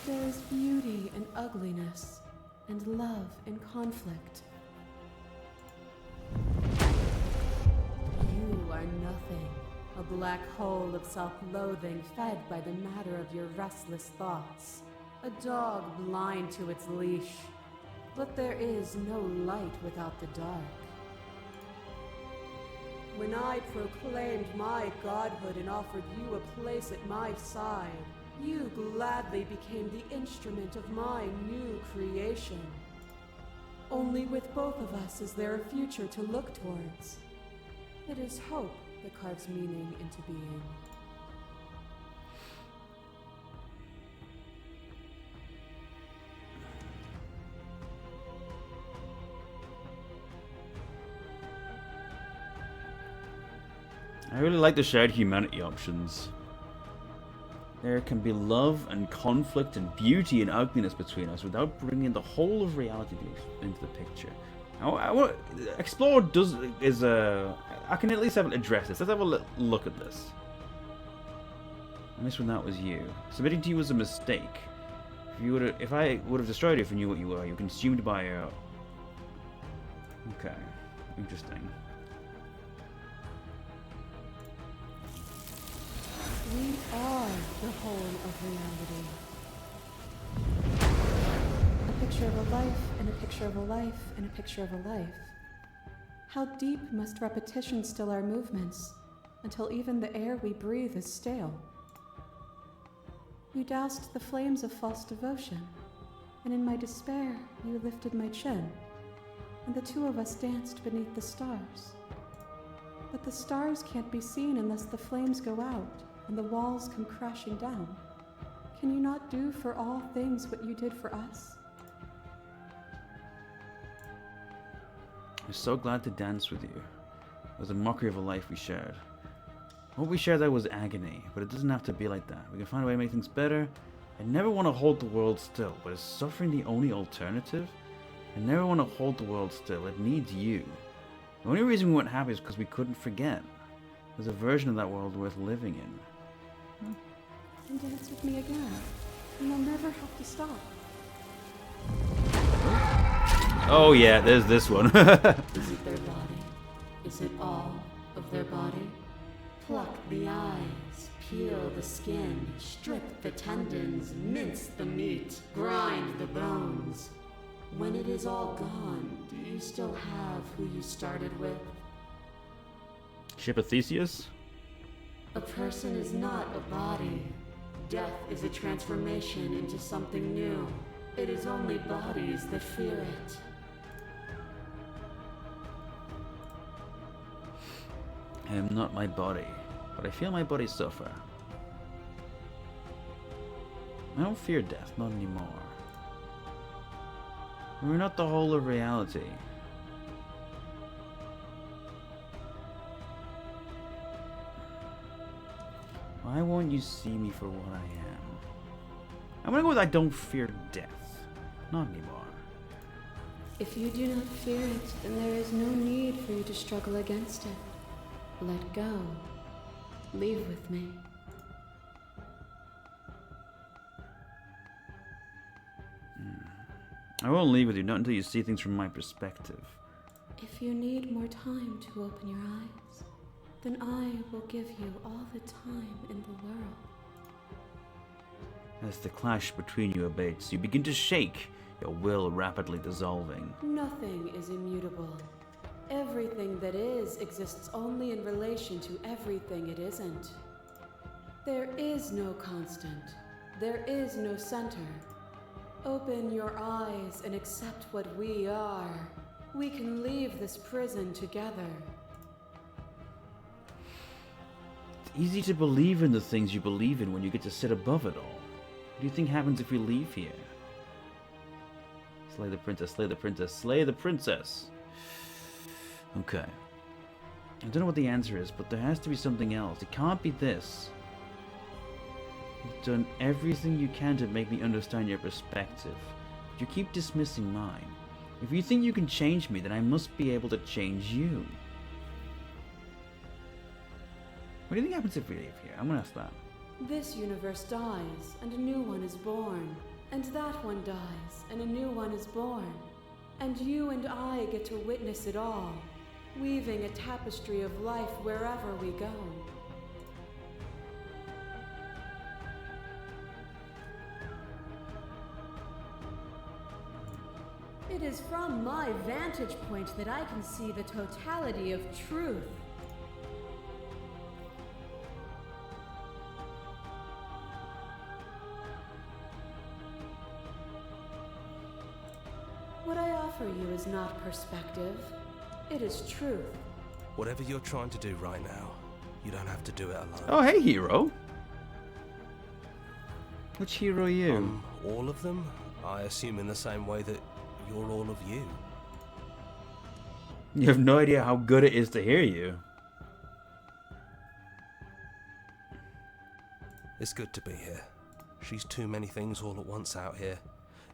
Speaker 5: There is beauty in ugliness, and love in conflict.
Speaker 3: You are nothing. A black hole of self-loathing fed by the matter of your restless thoughts. A dog blind to its leash. But there is no light without the dark. When I proclaimed my godhood and offered you a place at my side, you gladly became the instrument of my new creation. Only with both of us is there a future to look towards. It is hope that carves meaning into being.
Speaker 1: I really like the shared humanity options. There can be love and conflict and beauty and ugliness between us without bringing the whole of reality into the picture. Explore I can at least have it address this. Let's have a look at this. I missed when that was you. Submitting to you was a mistake. If I would have destroyed you if I knew what you were, you were consumed by a... Okay. Interesting.
Speaker 5: We are the whole of reality. A picture of a life, and a picture of a life, and a picture of a life. How deep must repetition still our movements, until even the air we breathe is stale? You doused the flames of false devotion, and in my despair you lifted my chin, and the two of us danced beneath the stars. But the stars can't be seen unless the flames go out, and the walls come crashing down. Can you not do for all things what you did for us?
Speaker 1: I'm so glad to dance with you. It was a mockery of a life we shared. What we shared there was agony, but it doesn't have to be like that. We can find a way to make things better. I never want to hold the world still, but is suffering the only alternative? I never want to hold the world still. It needs you. The only reason we weren't happy is because we couldn't forget. There's a version of that world worth living in.
Speaker 5: And dance with me again, and you'll never have to stop.
Speaker 1: Oh yeah, there's this one.
Speaker 3: Is it their body? Is it all of their body? Pluck the eyes, peel the skin, strip the tendons, mince the meat, grind the bones. When it is all gone, do you still have who you started with?
Speaker 1: Ship of Theseus?
Speaker 3: A person is not a body. Death is a transformation into something new. It is only bodies that fear it.
Speaker 1: I am not my body, but I feel my body suffer. I don't fear death, not anymore. We're not the whole of reality. Why won't you see me for what I am? I'm gonna go with I don't fear death. Not anymore.
Speaker 5: If you do not fear it, then there is no need for you to struggle against it. Let go. Leave with me.
Speaker 1: I won't leave with you, not until you see things from my perspective.
Speaker 5: If you need more time to open your eyes, then I will give you all the time in the world.
Speaker 1: As the clash between you abates, you begin to shake, your will rapidly dissolving.
Speaker 5: Nothing is immutable. Everything that is exists only in relation to everything it isn't. There is no constant. There is no center. Open your eyes and accept what we are. We can leave this prison together.
Speaker 1: It's easy to believe in the things you believe in when you get to sit above it all. What do you think happens if we leave here? Slay the princess, slay the princess, slay the princess! Okay. I don't know what the answer is, but there has to be something else. It can't be this. You've done everything you can to make me understand your perspective, but you keep dismissing mine. If you think you can change me, then I must be able to change you. What do you think happens if we leave here? I'm gonna ask that.
Speaker 5: This universe dies, and a new one is born. And that one dies, and a new one is born. And you and I get to witness it all, weaving a tapestry of life wherever we go. It is from my vantage point that I can see the totality of truth. What I offer you is not perspective, it is truth.
Speaker 6: Whatever you're trying to do right now, you don't have to do it alone.
Speaker 1: Oh, hey, hero! Which hero are you?
Speaker 6: All of them? I assume in the same way that you're all of you.
Speaker 1: You have no idea how good it is to hear you.
Speaker 6: It's good to be here. She's too many things all at once out here.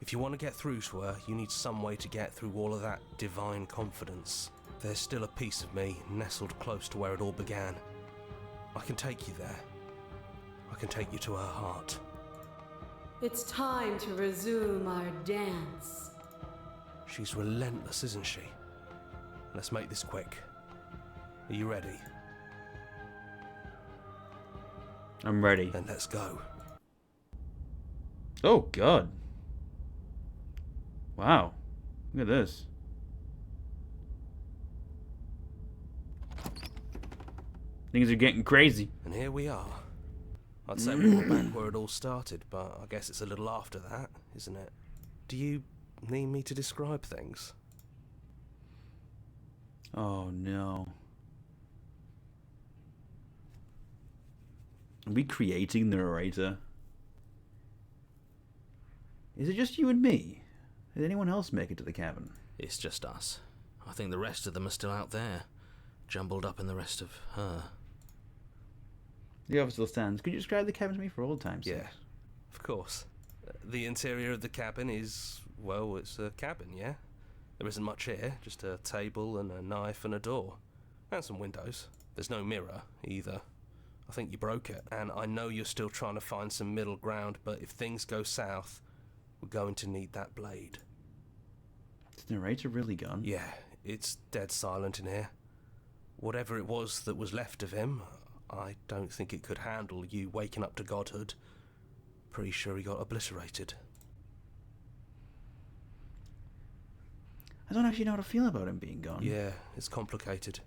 Speaker 6: If you want to get through to her, you need some way to get through all of that divine confidence. There's still a piece of me nestled close to where it all began. I can take you there. I can take you to her heart.
Speaker 5: It's time to resume our dance.
Speaker 6: She's relentless, isn't she? Let's make this quick. Are you ready?
Speaker 1: I'm ready.
Speaker 6: Then let's go.
Speaker 1: Oh, God. Wow. Look at this. Things are getting crazy.
Speaker 6: And here we are. I'd say we were back where it all started, but I guess it's a little after that, isn't it? Do you need me to describe things?
Speaker 1: Oh, no. Are we creating the narrator? Is it just you and me? Did anyone else make it to the cabin?
Speaker 2: It's just us. I think the rest of them are still out there, jumbled up in the rest of her.
Speaker 1: The officer still stands. Could you describe the cabin to me for old time's sake?
Speaker 6: Yeah, of course. The interior of the cabin is, well, it's a cabin, yeah? There isn't much here, just a table and a knife and a door. And some windows. There's no mirror, either. I think you broke it, and I know you're still trying to find some middle ground, but if things go south, we're going to need that blade.
Speaker 1: Is the narrator really gone?
Speaker 6: Yeah, it's dead silent in here. Whatever it was that was left of him, I don't think it could handle you waking up to godhood. Pretty sure he got obliterated.
Speaker 1: I don't actually know how to feel about him being gone.
Speaker 6: Yeah, it's complicated.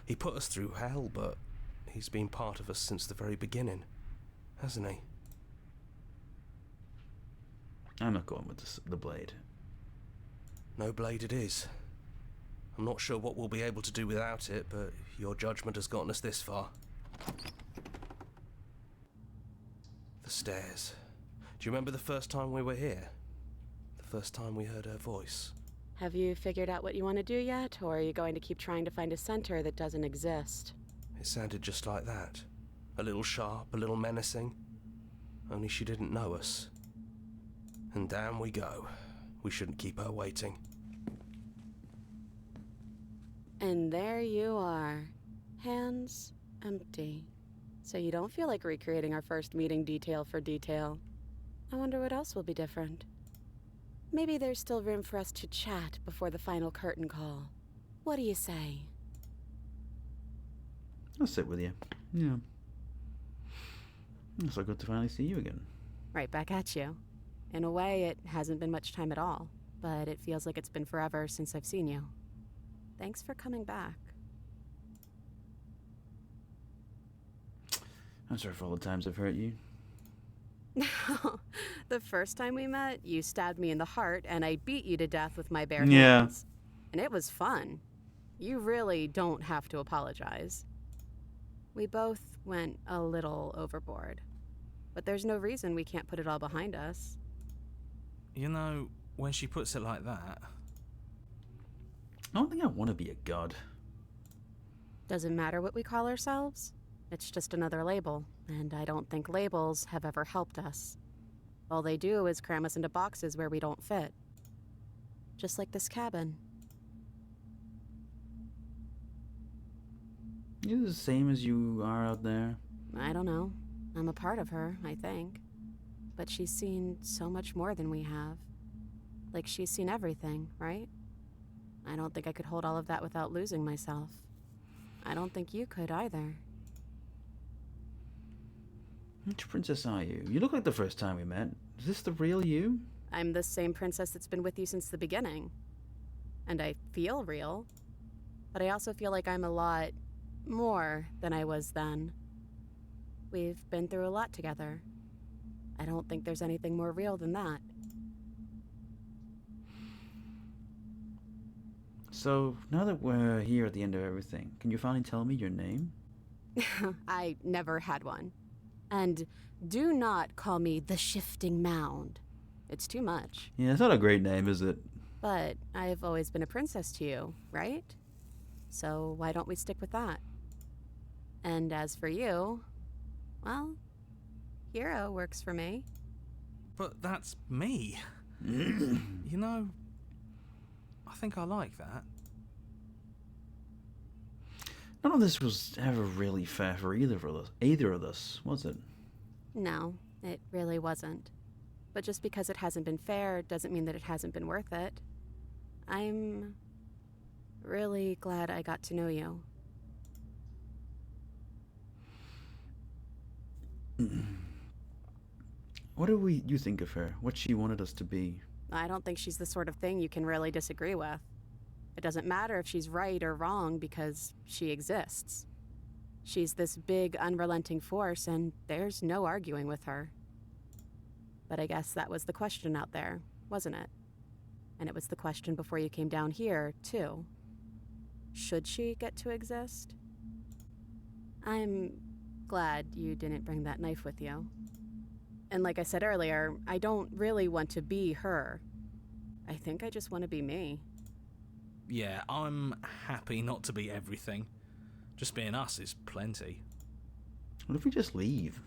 Speaker 6: He put us through hell, but he's been part of us since the very beginning, hasn't he?
Speaker 1: I'm not going with the blade.
Speaker 6: No blade it is. I'm not sure what we'll be able to do without it, but your judgment has gotten us this far. The stairs. Do you remember the first time we were here? The first time we heard her voice?
Speaker 3: Have you figured out what you want to do yet, or are you going to keep trying to find a center that doesn't exist?
Speaker 6: It sounded just like that. A little sharp, a little menacing. Only she didn't know us. And down we go. We shouldn't keep her waiting.
Speaker 3: And there you are. Hands empty. So you don't feel like recreating our first meeting detail for detail. I wonder what else will be different. Maybe there's still room for us to chat before the final curtain call. What do you say?
Speaker 1: I'll sit with you. Yeah. It's so good to finally see you again.
Speaker 3: right back at you. In a way, it hasn't been much time at all, but it feels like it's been forever since I've seen you. Thanks for coming back.
Speaker 1: I'm sorry for all the times I've hurt you.
Speaker 3: The first time we met, you stabbed me in the heart, and I beat you to death with my bare
Speaker 1: Yeah.
Speaker 3: hands. And it was fun. You really don't have to apologize. We both went a little overboard. But there's no reason we can't put it all behind us.
Speaker 2: You know, when she puts it like that,
Speaker 1: I don't think I want to be a god.
Speaker 3: Doesn't matter what we call ourselves. It's just another label, and I don't think labels have ever helped us. All they do is cram us into boxes where we don't fit. Just like this cabin.
Speaker 1: You're the same as you are out there.
Speaker 3: I don't know. I'm a part of her, I think. But she's seen so much more than we have. Like, she's seen everything, right? I don't think I could hold all of that without losing myself. I don't think you could either.
Speaker 1: Which princess are you? You look like the first time we met. Is this the real you?
Speaker 3: I'm the same princess that's been with you since the beginning. And I feel real. But I also feel like I'm a lot more than I was then. We've been through a lot together. I don't think there's anything more real than that.
Speaker 1: So, now that we're here at the end of everything, can you finally tell me your name?
Speaker 3: I never had one. And do not call me the Shifting Mound. It's too much.
Speaker 1: Yeah, it's not a great name, is it?
Speaker 3: But I've always been a princess to you, right? So why don't we stick with that? And as for you, well, Hero works for me.
Speaker 2: but that's me. You know, I think I like that.
Speaker 1: None of this was ever really fair for either of us, was it?
Speaker 3: No, it really wasn't. But just because it hasn't been fair doesn't mean that it hasn't been worth it. I'm really glad I got to know you.
Speaker 1: What do you think of her? What she wanted us to be?
Speaker 3: I don't think she's the sort of thing you can really disagree with. It doesn't matter if she's right or wrong because she exists. She's this big, unrelenting force, and there's no arguing with her. But I guess that was the question out there, wasn't it? And it was the question before you came down here, too. Should she get to exist? I'm glad you didn't bring that knife with you. And like I said earlier, I don't really want to be her. I think I just want to be me.
Speaker 2: Yeah, I'm happy not to be everything. Just being us is plenty.
Speaker 1: What if we just leave?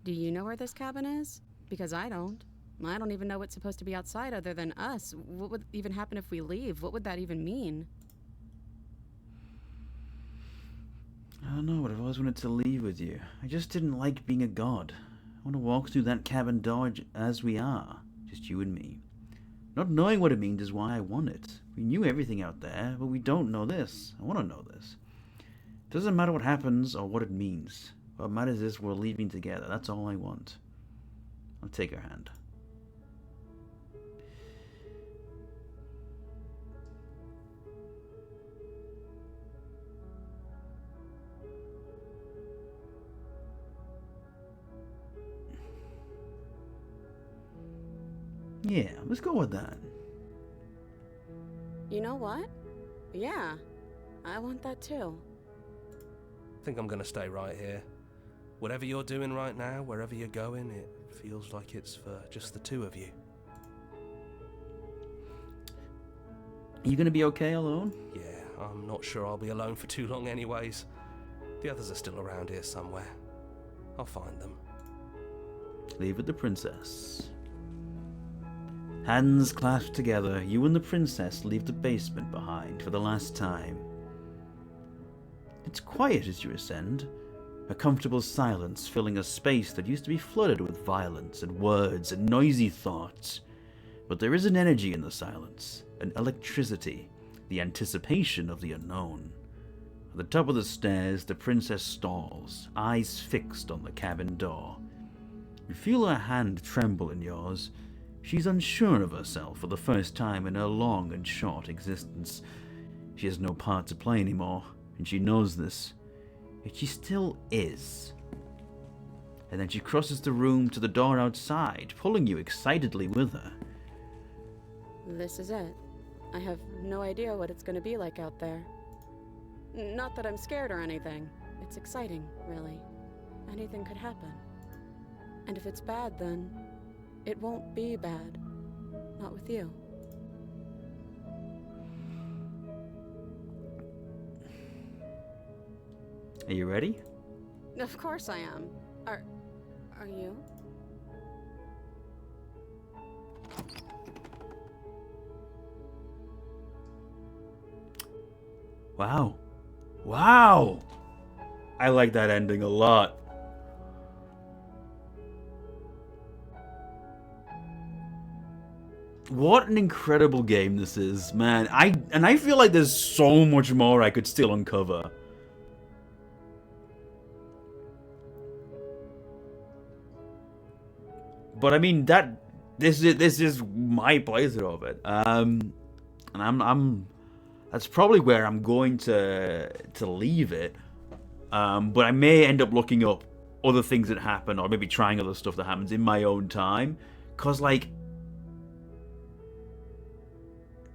Speaker 3: Do you know where this cabin is? Because I don't. I don't even know what's supposed to be outside other than us. What would even happen if we leave? What would that even mean?
Speaker 1: I don't know, but I've always wanted to leave with you. I just didn't like being a god. I want to walk through that cabin door as we are, just you and me. Not knowing what it means is why I want it. We knew everything out there, but we don't know this. I want to know this. It doesn't matter what happens or what it means. What matters is we're leaving together. That's all I want. I'll take her hand. Yeah, let's go with that.
Speaker 3: You know what? Yeah, I want that too.
Speaker 6: I think I'm gonna stay right here. Whatever you're doing right now, wherever you're going, it feels like it's for just the two of you.
Speaker 1: Are you gonna be okay alone?
Speaker 6: Yeah, I'm not sure I'll be alone for too long anyways. The others are still around here somewhere. I'll find them.
Speaker 1: Leave with the princess. Hands clasped together, you and the princess leave the basement behind for the last time. It's quiet as you ascend, a comfortable silence filling a space that used to be flooded with violence and words and noisy thoughts. But there is an energy in the silence, an electricity, the anticipation of the unknown. At the top of the stairs, the princess stalls, eyes fixed on the cabin door. You feel her hand tremble in yours. She's unsure of herself for the first time in her long and short existence. She has no part to play anymore, and she knows this. Yet she still is. And then she crosses the room to the door outside, pulling you excitedly with her.
Speaker 5: This is it. I have no idea what it's going to be like out there. Not that I'm scared or anything. It's exciting, really. Anything could happen. And if it's bad, then it won't be bad. Not with you.
Speaker 1: Are you ready?
Speaker 5: Of course I am. Are you?
Speaker 1: Wow. Wow! I like that ending a lot. What an incredible game this is, man. I feel like there's so much more I could still uncover. But I mean this is my playthrough of it. And that's probably where I'm going to leave it. But I may end up looking up other things that happen, or maybe trying other stuff that happens in my own time. 'Cause like,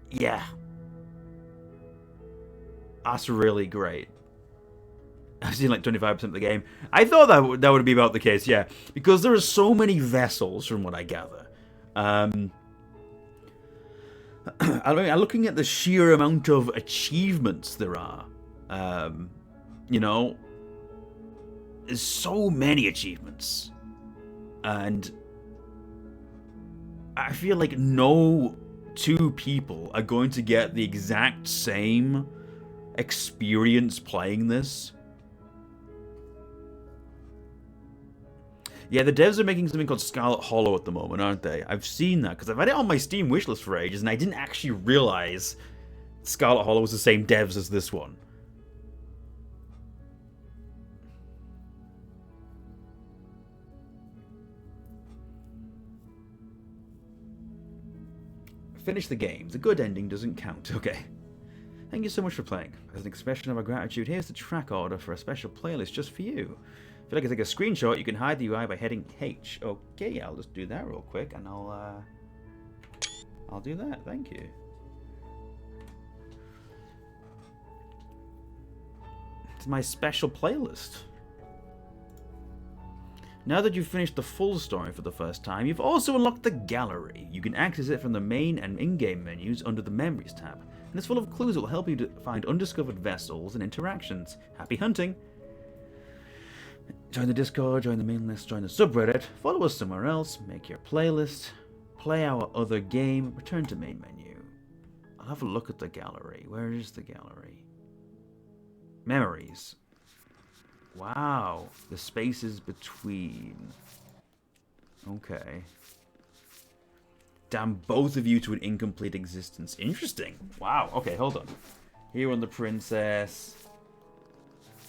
Speaker 1: yeah, that's really great. I've seen like 25% of the game. I thought that would be about the case, yeah, because there are so many vessels, from what I gather. I mean, looking at the sheer amount of achievements there are, you know, there's so many achievements, and I feel like no two people are going to get the exact same experience playing this. Yeah, the devs are making something called Scarlet Hollow at the moment, aren't they? I've seen that, because I've had it on my Steam wishlist for ages, and I didn't actually realize Scarlet Hollow was the same devs as this one. Finish the game. The good ending doesn't count. Okay. Thank you so much for playing. As an expression of our gratitude, here's the track order for a special playlist just for you. If you'd like to take a screenshot, you can hide the UI by hitting H. Okay, I'll just do that real quick, and I'll do that. Thank you. It's my special playlist. Now that you've finished the full story for the first time, you've also unlocked the gallery. You can access it from the main and in-game menus under the Memories tab, and it's full of clues that will help you to find undiscovered vessels and interactions. Happy hunting! Join the Discord, join the main list, join the subreddit, follow us somewhere else, make your playlist, play our other game, return to main menu. I'll have a look at the gallery. Where is the gallery? Memories. Wow, the spaces between. Okay. Damn both of you to an incomplete existence. Interesting. Wow, okay, hold on. Here on the princess.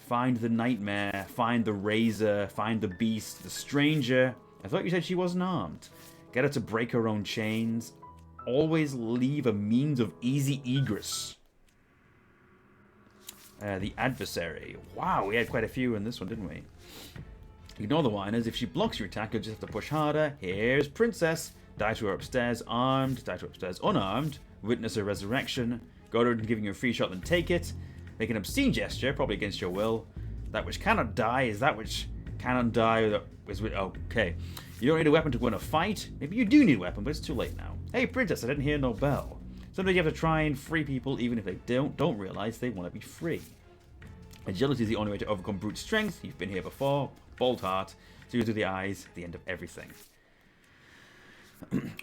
Speaker 1: Find the nightmare, find the razor, find the beast, the stranger. I thought you said she wasn't armed. Get her to break her own chains. Always leave a means of easy egress. The adversary. Wow, we had quite a few in this one, didn't we? Ignore the whiners. If she blocks your attack, you'll just have to push harder. Here's Princess. Die to her upstairs armed. Die to her upstairs unarmed. Witness her resurrection. Go to her and giving you a free shot, then take it. Make an obscene gesture, probably against your will. That which cannot die is that which cannot die. Okay. You don't need a weapon to win a fight. Maybe you do need a weapon, but it's too late now. Hey, Princess, I didn't hear no bell. Sometimes you have to try and free people even if they don't realize they want to be free. Agility is the only way to overcome brute strength. You've been here before. Bold heart. See through the eyes. The end of everything.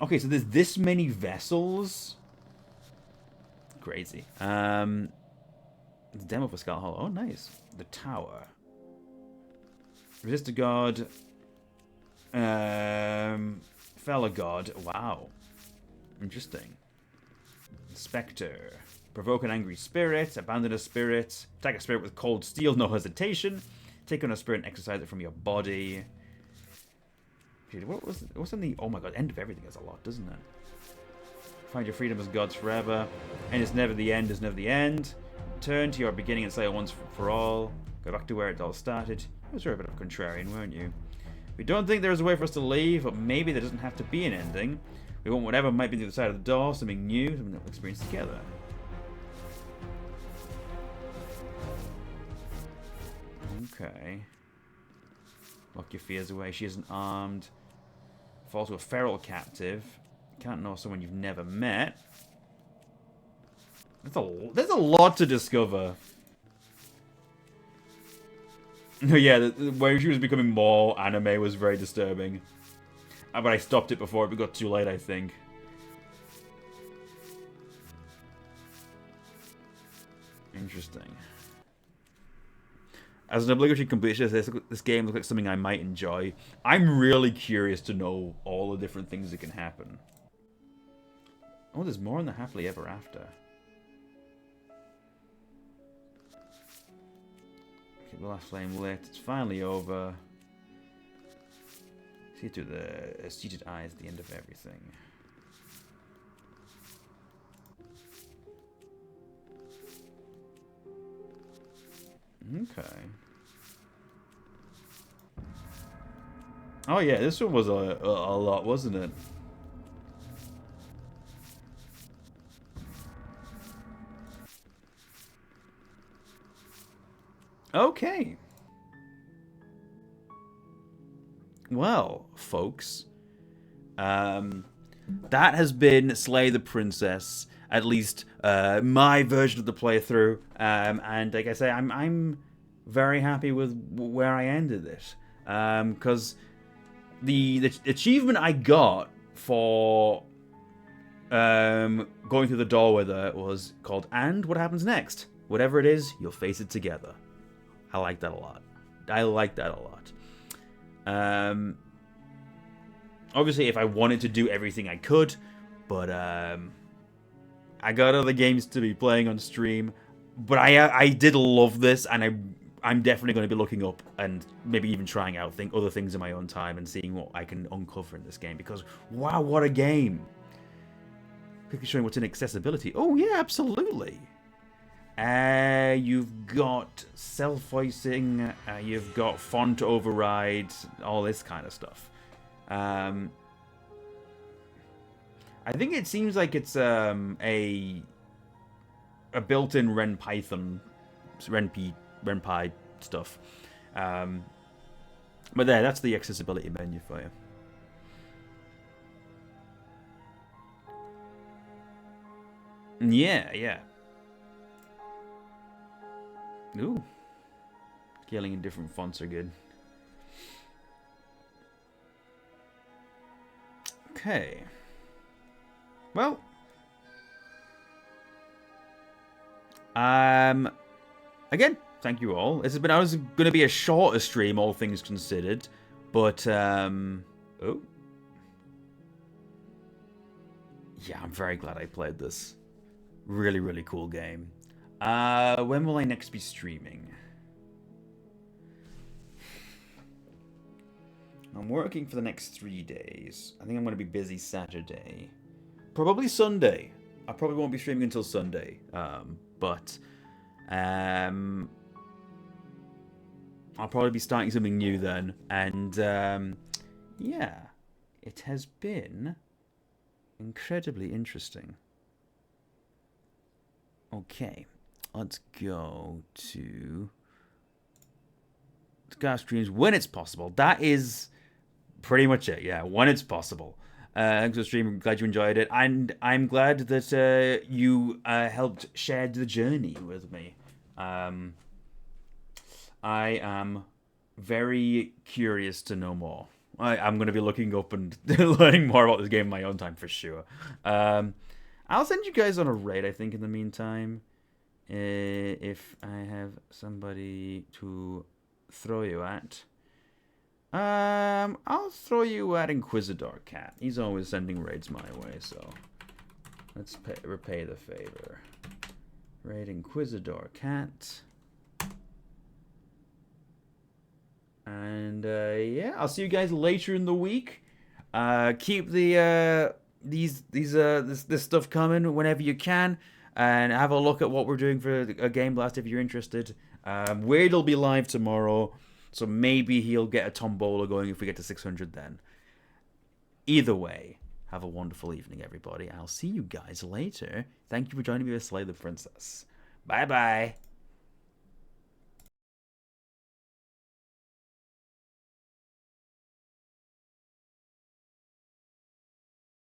Speaker 1: Okay, so there's this many vessels. Crazy. The demo for Scarlet Hollow. Oh, nice. The tower. Resist a god. Fell a god. Wow. Interesting. Spectre. Provoke an angry spirit. Abandon a spirit. Attack a spirit with cold steel, no hesitation. Take on a spirit and exercise it from your body. What's in the... Oh my god, end of everything has a lot, doesn't it? Find your freedom as gods forever. And it's never the end is never the end. Turn to your beginning and say it once for all. Go back to where it all started. You were a bit of a contrarian, weren't you? We don't think there's a way for us to leave, but maybe there doesn't have to be an ending. We want whatever might be the other side of the door, something new, something that we'll experience together. Okay. Lock your fears away. She isn't armed. Fall to a feral captive. Can't know someone you've never met. There's a lot to discover. Yeah, where she was becoming more anime was very disturbing. But I stopped it before it got too late, I think. Interesting. As an obligatory completionist, this game looks like something I might enjoy. I'm really curious to know all the different things that can happen. Oh, there's more in the Happily Ever After. Keep the last flame lit. It's finally over. See through the seated eyes at the end of everything. Okay. Oh yeah, this one was a lot, wasn't it? Okay. Well, folks, that has been Slay the Princess. At least my version of the playthrough, and like I say, I'm very happy with where I ended it, because the achievement I got for going through the door with her was called "And What Happens Next." Whatever it is, you'll face it together. I like that a lot. I like that a lot. Obviously, if I wanted to do everything, I could, but I got other games to be playing on stream. But I did love this, and I'm definitely going to be looking up and maybe even trying out other things in my own time and seeing what I can uncover in this game. Because wow, what a game! Quickly showing what's in accessibility. Oh yeah, absolutely. You've got self-voicing, you've got font override, all this kind of stuff. I think it seems like it's a built-in RenPy stuff. But that's the accessibility menu for you. Yeah. Ooh. Scaling in different fonts are good. Okay. Well. Again, thank you all. This has been, I was going to be a shorter stream, all things considered. But, oh. Yeah, I'm very glad I played this. Really, really cool game. When will I next be streaming? I'm working for the next 3 days. I think I'm going to be busy Saturday. Probably Sunday. I probably won't be streaming until Sunday. But I'll probably be starting something new then. And yeah, it has been incredibly interesting. Okay, let's go to Scar streams when it's possible. That is pretty much it. Yeah, when it's possible. Thanks for the stream. I'm glad you enjoyed it, and I'm glad that you helped share the journey with me. I am very curious to know more. I'm going to be looking up and learning more about this game in my own time for sure. I'll send you guys on a raid, I think, in the meantime. If I have somebody to throw you at. I'll throw you at Inquisitor Cat. He's always sending raids my way, so let's repay the favor. Raid Inquisitor Cat. And yeah, I'll see you guys later in the week. Keep the this stuff coming whenever you can, and have a look at what we're doing for a Game Blast if you're interested. Weird will be live tomorrow, so maybe he'll get a tombola going if we get to 600 then. Either way, have a wonderful evening, everybody. I'll see you guys later. Thank you for joining me with Slay the Princess. Bye bye.